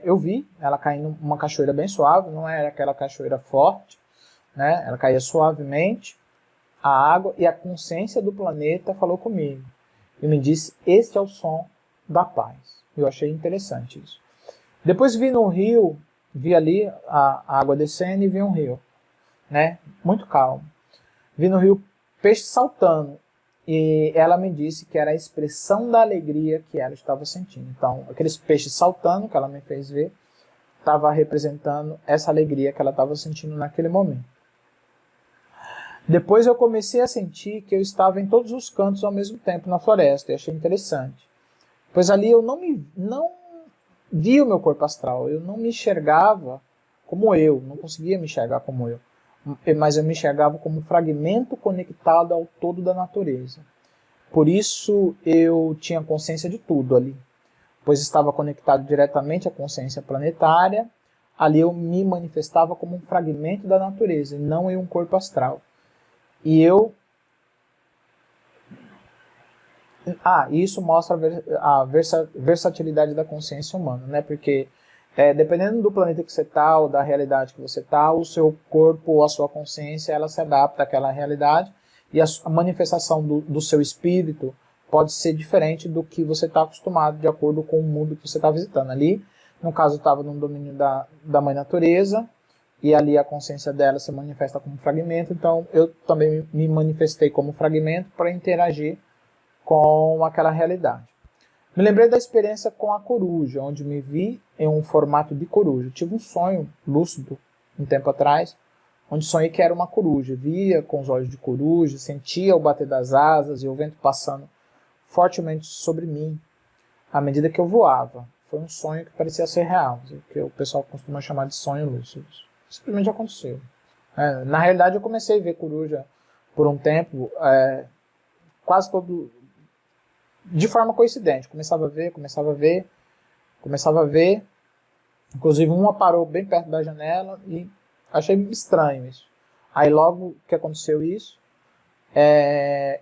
eu vi ela caindo, uma cachoeira bem suave, não era aquela cachoeira forte, né? Ela caía suavemente, a água, e a consciência do planeta falou comigo. E me disse, este é o som da paz. Eu achei interessante isso. Depois vi no rio, vi ali a água descendo e vi um rio, né? Muito calmo. Vi no rio peixe saltando. E ela me disse que era a expressão da alegria que ela estava sentindo. Então, aqueles peixes saltando que ela me fez ver, estava representando essa alegria que ela estava sentindo naquele momento. Depois eu comecei a sentir que eu estava em todos os cantos ao mesmo tempo na floresta, e achei interessante. Pois ali eu não vi o meu corpo astral, eu não me enxergava como eu, não conseguia me enxergar como eu, mas eu me enxergava como um fragmento conectado ao todo da natureza. Por isso eu tinha consciência de tudo ali, pois estava conectado diretamente à consciência planetária. Ali eu me manifestava como um fragmento da natureza, e não em um corpo astral. E isso mostra a versatilidade da consciência humana, né? Porque dependendo do planeta que você está, ou da realidade que você está, o seu corpo ou a sua consciência, ela se adapta àquela realidade, e a manifestação do seu espírito pode ser diferente do que você está acostumado, de acordo com o mundo que você está visitando. Ali, no caso, eu estava no domínio da Mãe Natureza, e ali a consciência dela se manifesta como fragmento, então eu também me manifestei como fragmento para interagir com aquela realidade. Me lembrei da experiência com a coruja, onde me vi em um formato de coruja. Tive um sonho lúcido um tempo atrás, onde sonhei que era uma coruja. Via com os olhos de coruja, sentia o bater das asas e o vento passando fortemente sobre mim, à medida que eu voava. Foi um sonho que parecia ser real, que o pessoal costuma chamar de sonho lúcido. Simplesmente aconteceu. Na realidade, eu comecei a ver coruja por um tempo, quase todo, de forma coincidente. Começava a ver. Inclusive, uma parou bem perto da janela e achei estranho isso. Aí, logo que aconteceu isso,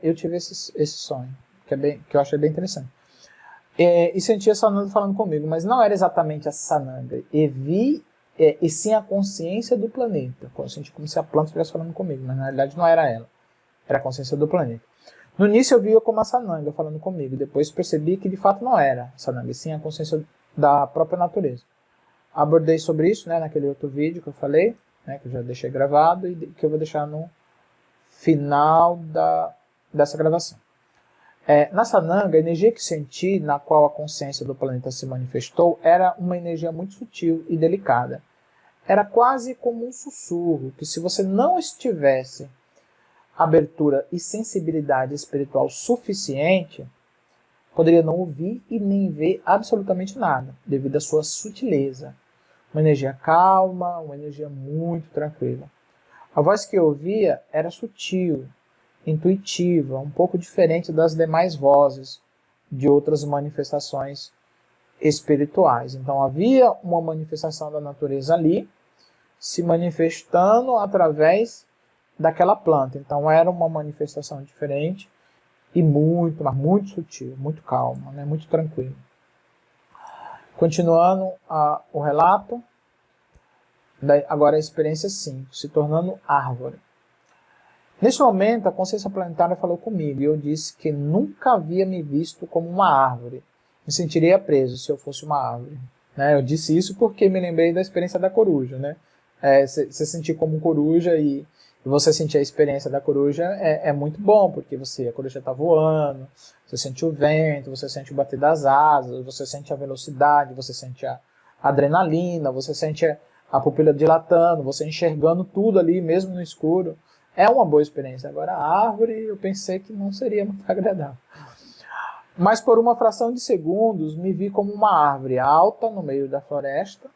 eu tive esse sonho, que eu achei bem interessante. E senti a Sananga falando comigo, mas não era exatamente a Sananga. E sim a consciência do planeta. Eu senti como se a planta estivesse falando comigo, mas na realidade não era ela. Era a consciência do planeta. No início eu via como a Sananga falando comigo, depois percebi que de fato não era a Sananga, e sim a consciência da própria natureza. Abordei sobre isso, né, naquele outro vídeo que eu falei, né, que eu já deixei gravado e que eu vou deixar no final dessa gravação. Na Sananga, a energia que senti, na qual a consciência do planeta se manifestou, era uma energia muito sutil e delicada. Era quase como um sussurro, que se você não estivesse abertura e sensibilidade espiritual suficiente, poderia não ouvir e nem ver absolutamente nada, devido à sua sutileza. Uma energia calma, uma energia muito tranquila. A voz que eu ouvia era sutil, intuitiva, um pouco diferente das demais vozes de outras manifestações espirituais. Então havia uma manifestação da natureza ali, se manifestando através daquela planta. Então era uma manifestação diferente e mas muito sutil, muito calma, né? Muito tranquila. Continuando o relato, agora a experiência 5, se tornando árvore. Neste momento, a consciência planetária falou comigo e eu disse que nunca havia me visto como uma árvore. Me sentiria preso se eu fosse uma árvore. Eu disse isso porque me lembrei da experiência da coruja. Você sentir como coruja e você sentir a experiência da coruja é muito bom, porque a coruja está voando, você sente o vento, você sente o bater das asas, você sente a velocidade, você sente a adrenalina, você sente a pupila dilatando, você enxergando tudo ali, mesmo no escuro. É uma boa experiência. Agora, a árvore, eu pensei que não seria muito agradável. Mas por uma fração de segundos, me vi como uma árvore alta no meio da floresta,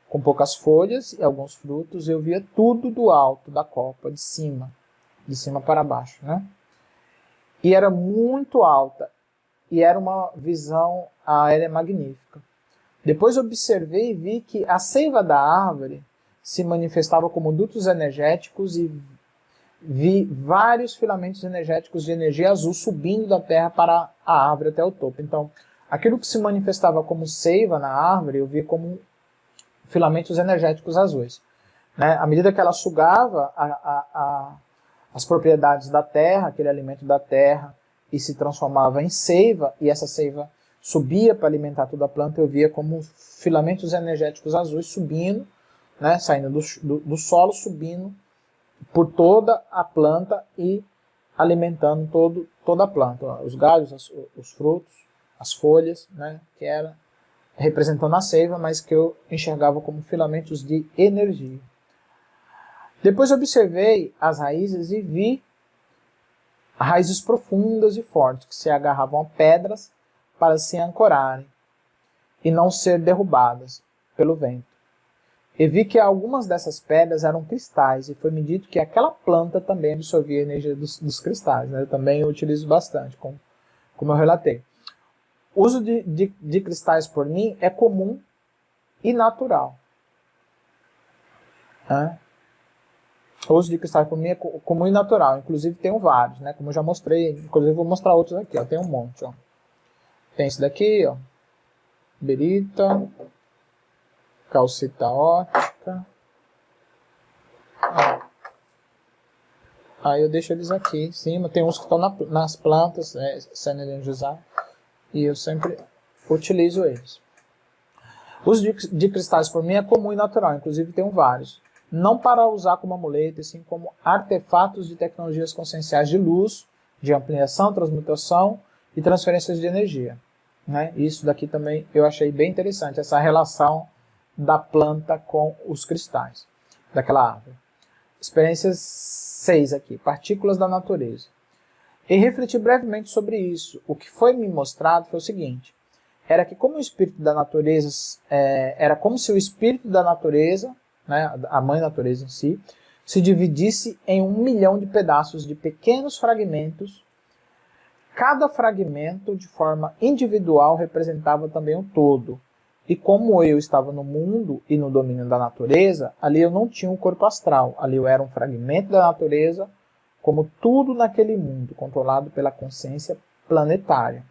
com poucas folhas e alguns frutos. Eu via tudo do alto da copa, de cima para baixo. E era muito alta, e era uma visão aérea magnífica. Depois observei e vi que a seiva da árvore se manifestava como dutos energéticos e vi vários filamentos energéticos de energia azul subindo da terra para a árvore até o topo. Então, aquilo que se manifestava como seiva na árvore, eu vi como filamentos energéticos azuis. À medida que ela sugava as propriedades da terra, aquele alimento da terra, e se transformava em seiva, e essa seiva subia para alimentar toda a planta, eu via como filamentos energéticos azuis subindo, saindo do solo, subindo por toda a planta e alimentando toda a planta. Os galhos, os frutos, as folhas, que era representando a seiva, mas que eu enxergava como filamentos de energia. Depois observei as raízes e vi raízes profundas e fortes que se agarravam a pedras para se ancorarem e não ser derrubadas pelo vento. E vi que algumas dessas pedras eram cristais, e foi me dito que aquela planta também absorvia a energia dos cristais. Eu também utilizo bastante, como eu relatei. O uso de cristais por mim é comum e natural. O uso de cristais por mim é comum e natural. Inclusive tenho vários, como eu já mostrei. Inclusive vou mostrar outros aqui. Tem um monte. Tem esse daqui, berita. calcita ótica. Aí eu deixo eles aqui em cima. Tem uns que estão nas plantas, sendo energizados. E eu sempre utilizo eles. O uso de cristais por mim é comum e natural, inclusive tenho vários. Não para usar como amuleto, assim como artefatos de tecnologias conscienciais de luz, de ampliação, transmutação e transferências de energia. Né? Isso daqui também eu achei bem interessante, essa relação da planta com os cristais daquela árvore. Experiências 6 aqui, partículas da natureza. E refleti brevemente sobre isso. O que foi me mostrado foi o seguinte, era que como o espírito da natureza, era como se o espírito da natureza, né, a mãe natureza em si, se dividisse em 1 milhão de pedaços de pequenos fragmentos. Cada fragmento, de forma individual, representava também o todo. E como eu estava no mundo e no domínio da natureza, ali eu não tinha um corpo astral. Ali eu era um fragmento da natureza, como tudo naquele mundo, controlado pela consciência planetária.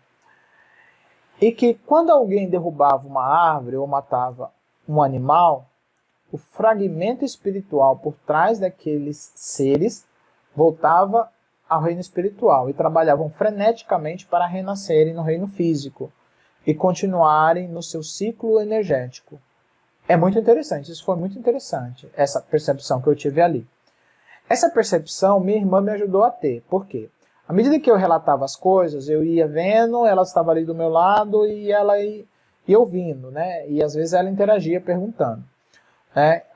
E que quando alguém derrubava uma árvore ou matava um animal, o fragmento espiritual por trás daqueles seres voltava ao reino espiritual e trabalhavam freneticamente para renascerem no reino físico e continuarem no seu ciclo energético. É muito interessante, isso foi muito interessante, essa percepção que eu tive ali. Essa percepção minha irmã me ajudou a ter. Por quê? À medida que eu relatava as coisas, eu ia vendo, ela estava ali do meu lado e ela ia ouvindo, né? E às vezes ela interagia perguntando.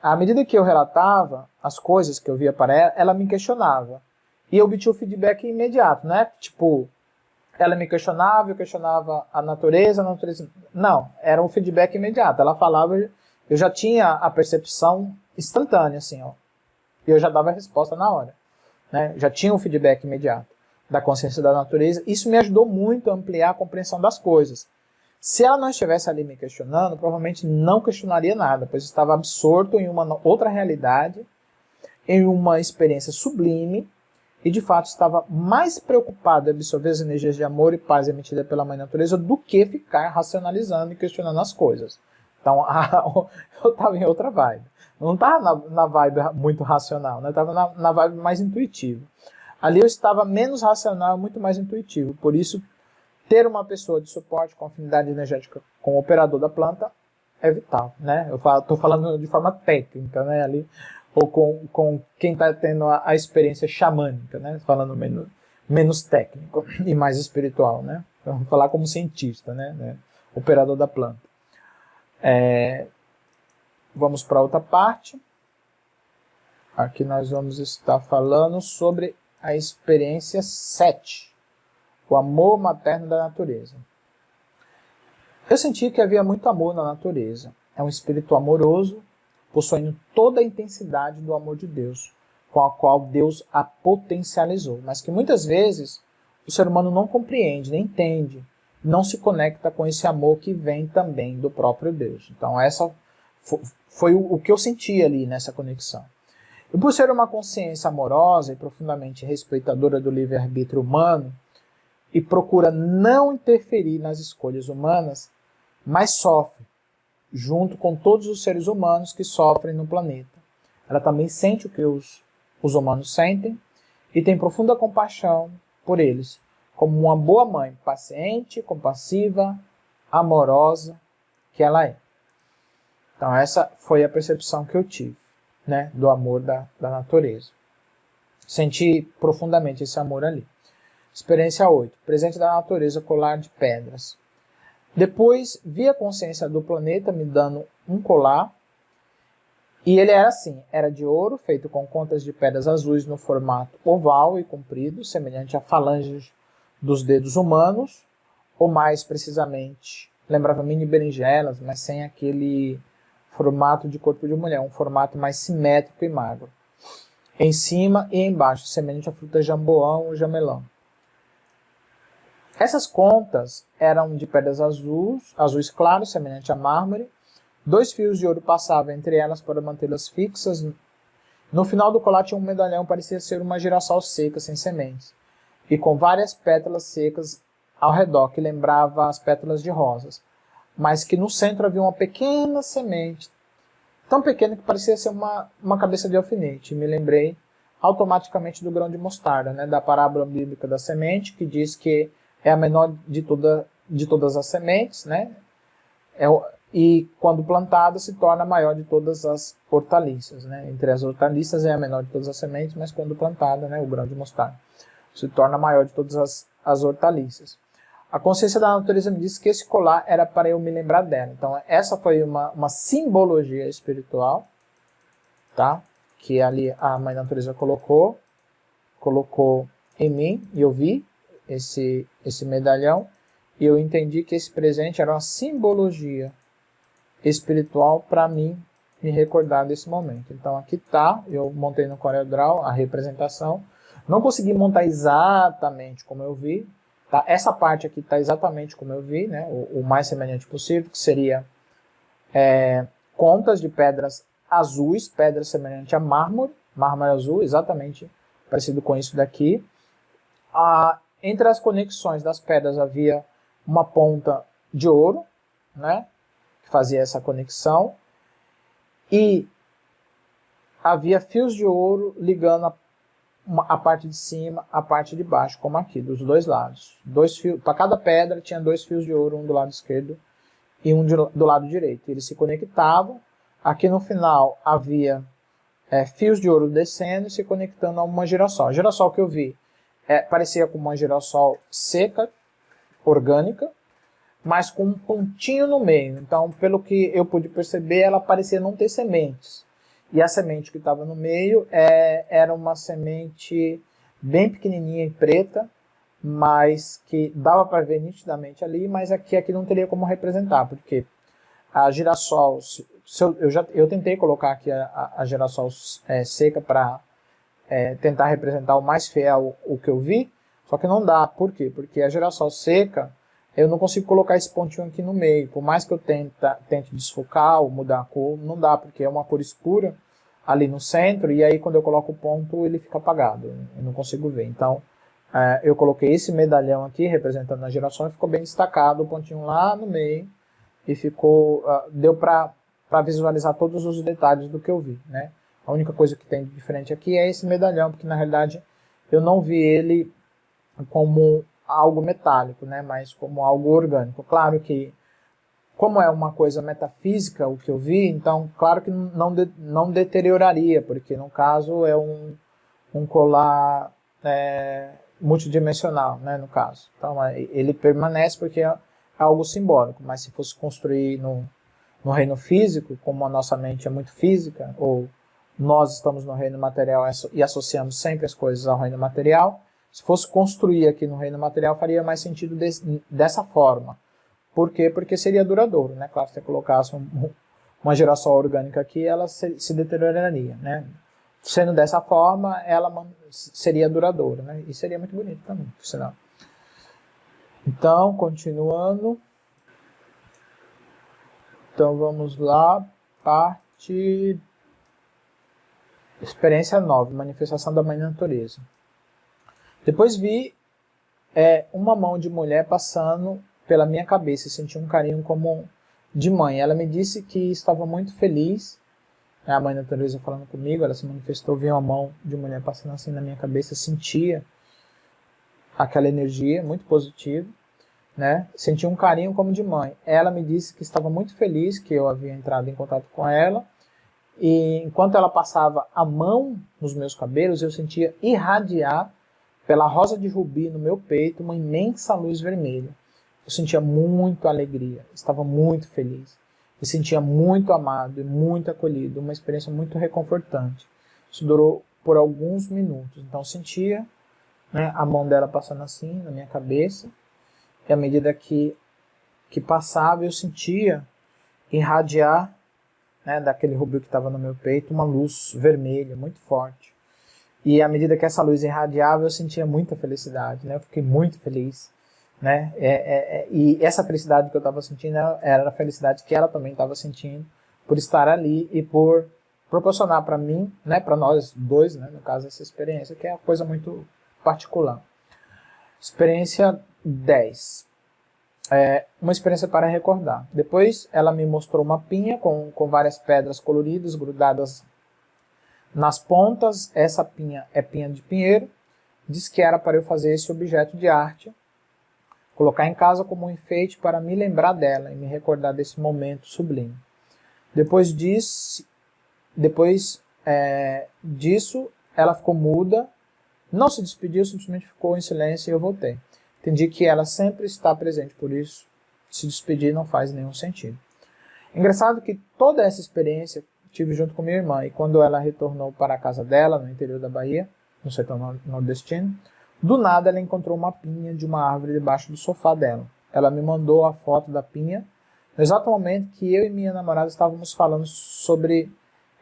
À medida que eu relatava as coisas que eu via para ela, ela me questionava. E eu obtinha o feedback imediato, né? Tipo, ela me questionava, eu questionava a natureza. Não, era um feedback imediato. Ela falava, eu já tinha a percepção instantânea, assim, ó. E eu já dava a resposta na hora. Né? Já tinha um feedback imediato da consciência da natureza. Isso me ajudou muito a ampliar a compreensão das coisas. Se ela não estivesse ali me questionando, provavelmente não questionaria nada, pois estava absorto em uma outra realidade, em uma experiência sublime, e de fato estava mais preocupado em absorver as energias de amor e paz emitidas pela Mãe Natureza do que ficar racionalizando e questionando as coisas. Então eu estava em outra vibe. Não estava na vibe muito racional, né? Estava na vibe mais intuitiva. Ali eu estava menos racional, muito mais intuitivo. Por isso, ter uma pessoa de suporte com afinidade energética com o operador da planta é vital. Né? Eu estou falando de forma técnica, né? Ali, ou com quem está tendo a experiência xamânica, né? Falando menos técnico e mais espiritual. Né? Então, vou falar como cientista, né? Operador da planta. Vamos para outra parte. Aqui nós vamos estar falando sobre a experiência 7, o amor materno da natureza. Eu senti que havia muito amor na natureza. É um espírito amoroso, possuindo toda a intensidade do amor de Deus, com a qual Deus a potencializou, mas que muitas vezes o ser humano não compreende, nem entende, não se conecta com esse amor que vem também do próprio Deus. Então essa foi o que eu senti ali nessa conexão. E por ser uma consciência amorosa e profundamente respeitadora do livre-arbítrio humano, e procura não interferir nas escolhas humanas, mas sofre, junto com todos os seres humanos que sofrem no planeta. Ela também sente o que os humanos sentem e tem profunda compaixão por eles, como uma boa mãe, paciente, compassiva, amorosa que ela é. Então essa foi a percepção que eu tive, né, do amor da natureza. Senti profundamente esse amor ali. Experiência 8. Presente da natureza, colar de pedras. Depois vi a consciência do planeta me dando um colar. E ele era assim, era de ouro, feito com contas de pedras azuis no formato oval e comprido, semelhante a falanges dos dedos humanos, ou mais precisamente, lembrava mini berinjelas, mas sem aquele formato de corpo de mulher, um formato mais simétrico e magro. Em cima e embaixo, semelhante a fruta jamboão ou jamelão. Essas contas eram de pedras azuis claros, semelhante a mármore. 2 fios de ouro passavam entre elas para mantê-las fixas. No final do colar tinha um medalhão, parecia ser uma girassol seca, sem sementes, e com várias pétalas secas ao redor, que lembrava as pétalas de rosas, mas que no centro havia uma pequena semente, tão pequeno que parecia ser uma cabeça de alfinete. Me lembrei automaticamente do grão de mostarda, né, da parábola bíblica da semente, que diz que é a menor de todas as sementes, né, e quando plantada se torna a maior de todas as hortaliças. Né, entre as hortaliças é a menor de todas as sementes, mas quando plantada, né, o grão de mostarda, se torna a maior de todas as hortaliças. A consciência da natureza me disse que esse colar era para eu me lembrar dela. Então essa foi uma simbologia espiritual, tá? Que ali a Mãe Natureza colocou em mim, e eu vi esse medalhão, e eu entendi que esse presente era uma simbologia espiritual para mim me recordar desse momento. Então aqui tá, eu montei no CorelDRAW a representação, não consegui montar exatamente como eu vi, tá? Essa parte aqui está exatamente como eu vi, né? O mais semelhante possível, que seria contas de pedras azuis, pedras semelhantes a mármore azul, exatamente parecido com isso daqui. Entre as conexões das pedras havia uma ponta de ouro, né, que fazia essa conexão, e havia fios de ouro ligando a parte de cima à parte de baixo, como aqui, dos dois lados. Para cada pedra tinha 2 fios de ouro, um do lado esquerdo e um do lado direito. Eles se conectavam. Aqui no final havia fios de ouro descendo e se conectando a uma girassol. A girassol que eu vi parecia com uma girassol seca, orgânica, mas com um pontinho no meio. Então, pelo que eu pude perceber, ela parecia não ter sementes. E a semente que estava no meio era uma semente bem pequenininha e preta, mas que dava para ver nitidamente ali, mas aqui não teria como representar, porque a girassol, eu tentei colocar aqui a girassol seca para tentar representar o mais fiel o que eu vi, só que não dá. Por quê? Porque a girassol seca, eu não consigo colocar esse pontinho aqui no meio. Por mais que eu tente desfocar ou mudar a cor, não dá, porque é uma cor escura ali no centro, e aí quando eu coloco o ponto ele fica apagado, eu não consigo ver. Então eu coloquei esse medalhão aqui representando a girassol e ficou bem destacado o pontinho lá no meio, e deu para visualizar todos os detalhes do que eu vi, né? A única coisa que tem de diferente aqui é esse medalhão, porque na realidade eu não vi ele como algo metálico, né, mas como algo orgânico. Claro que, como é uma coisa metafísica o que eu vi, então claro que não deterioraria, porque no caso é um colar multidimensional, né, no caso. Então ele permanece porque é algo simbólico, mas se fosse construir no reino físico, como a nossa mente é muito física, ou nós estamos no reino material e associamos sempre as coisas ao reino material, se fosse construir aqui no reino material, faria mais sentido dessa forma. Por quê? Porque seria duradouro, né? Claro, se você colocasse uma girassol orgânica aqui, ela se deterioraria, né? Sendo dessa forma, ela seria duradoura, né? E seria muito bonito também, por sinal. Então, continuando. Então, vamos lá. Parte... Experiência 9, manifestação da Mãe Natureza. Depois vi uma mão de mulher passando pela minha cabeça e senti um carinho como de mãe. Ela me disse que estava muito feliz. A Mãe Natureza falando comigo, ela se manifestou, vi uma mão de mulher passando assim na minha cabeça, sentia aquela energia muito positiva, né? Senti um carinho como de mãe. Ela me disse que estava muito feliz que eu havia entrado em contato com ela. E enquanto ela passava a mão nos meus cabelos, eu sentia irradiar pela rosa de rubi no meu peito uma imensa luz vermelha. Eu sentia muita alegria, estava muito feliz. Me sentia muito amado e muito acolhido, uma experiência muito reconfortante. Isso durou por alguns minutos. Então eu sentia, né, a mão dela passando assim na minha cabeça, e à medida que passava eu sentia irradiar, né, daquele rubi que estava no meu peito, uma luz vermelha, muito forte. E à medida que essa luz irradiava, eu sentia muita felicidade, né? Eu fiquei muito feliz, né? E essa felicidade que eu estava sentindo era a felicidade que ela também estava sentindo por estar ali e por proporcionar para mim, né, para nós dois, né, no caso, essa experiência, que é uma coisa muito particular. Experiência 10. uma experiência para recordar. Depois ela me mostrou uma pinha com várias pedras coloridas grudadas nas pontas. Essa pinha é pinha de pinheiro. Diz que era para eu fazer esse objeto de arte, colocar em casa como um enfeite para me lembrar dela e me recordar desse momento sublime. Depois disso, ela ficou muda, não se despediu, simplesmente ficou em silêncio e eu voltei. Entendi que ela sempre está presente, por isso se despedir não faz nenhum sentido. Engraçado que toda essa experiência tive junto com minha irmã, e quando ela retornou para a casa dela, no interior da Bahia, no sertão nordestino, do nada ela encontrou uma pinha de uma árvore debaixo do sofá dela. Ela me mandou a foto da pinha, no exato momento que eu e minha namorada estávamos falando sobre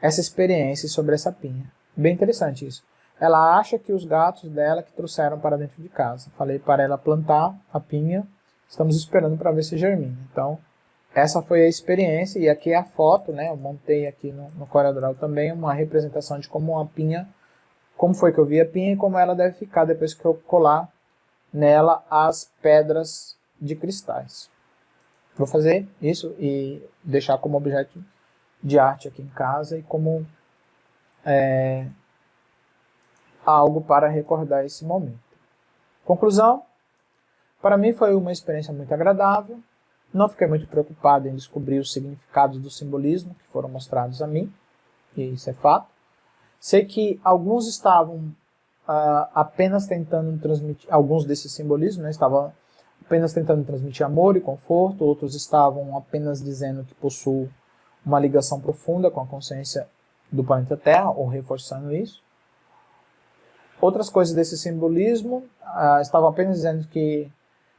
essa experiência e sobre essa pinha. Bem interessante isso. Ela acha que os gatos dela que trouxeram para dentro de casa. Falei para ela plantar a pinha, estamos esperando para ver se germina. Então, essa foi a experiência, e aqui é a foto, né? Eu montei aqui no CorelDRAW também uma representação de como a pinha, como foi que eu vi a pinha e como ela deve ficar depois que eu colar nela as pedras de cristais. Vou fazer isso e deixar como objeto de arte aqui em casa e como algo para recordar esse momento. Conclusão, para mim foi uma experiência muito agradável, não fiquei muito preocupado em descobrir os significados do simbolismo que foram mostrados a mim, e isso é fato. Sei que alguns estavam apenas tentando transmitir, alguns desses simbolismos, né, estavam apenas tentando transmitir amor e conforto, outros estavam apenas dizendo que possuo uma ligação profunda com a consciência do planeta Terra, ou reforçando isso. Outras coisas desse simbolismo estavam apenas dizendo que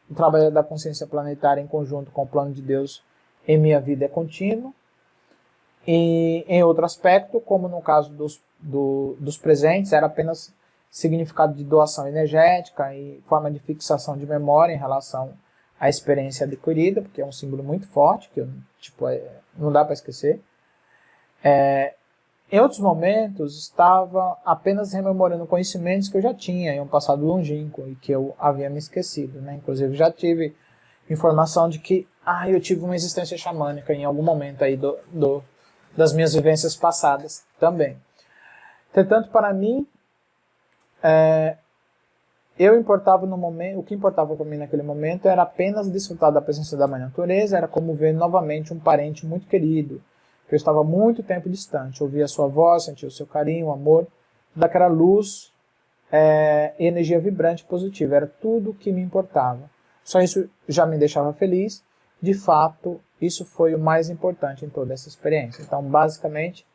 o trabalho da consciência planetária em conjunto com o plano de Deus em minha vida é contínuo. E em outro aspecto, como no caso dos presentes, era apenas significado de doação energética e forma de fixação de memória em relação à experiência adquirida, porque é um símbolo muito forte, que não dá para esquecer. Em outros momentos, estava apenas rememorando conhecimentos que eu já tinha em um passado longínquo e que eu havia me esquecido, né? Inclusive, já tive informação de que eu tive uma existência xamânica em algum momento aí das minhas vivências passadas também. Entretanto, para mim, o que importava para mim naquele momento era apenas desfrutar da presença da Mãe Natureza, era como ver novamente um parente muito querido, que eu estava muito tempo distante. Ouvia a sua voz, sentia o seu carinho, o amor, daquela luz e energia vibrante e positiva. Era tudo o que me importava. Só isso já me deixava feliz. De fato, isso foi o mais importante em toda essa experiência. Então, basicamente,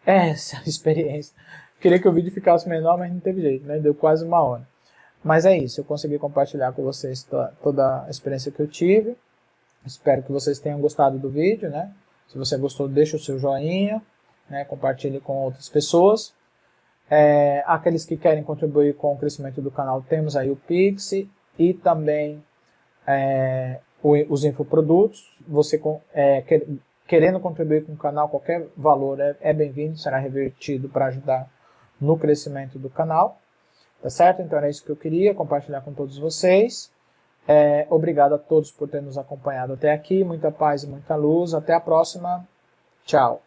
essa experiência. Queria que o vídeo ficasse menor, mas não teve jeito, né? Deu quase 1 hora. Mas é isso, eu consegui compartilhar com vocês toda a experiência que eu tive. Espero que vocês tenham gostado do vídeo, né? Se você gostou, deixa o seu joinha, né? Compartilhe com outras pessoas. Aqueles que querem contribuir com o crescimento do canal, temos aí o Pix e também os infoprodutos. Você querendo contribuir com o canal, qualquer valor é bem-vindo, será revertido para ajudar no crescimento do canal. Tá certo? Então era isso que eu queria compartilhar com todos vocês. Obrigado a todos por terem nos acompanhado até aqui. Muita paz e muita luz. Até a próxima. Tchau.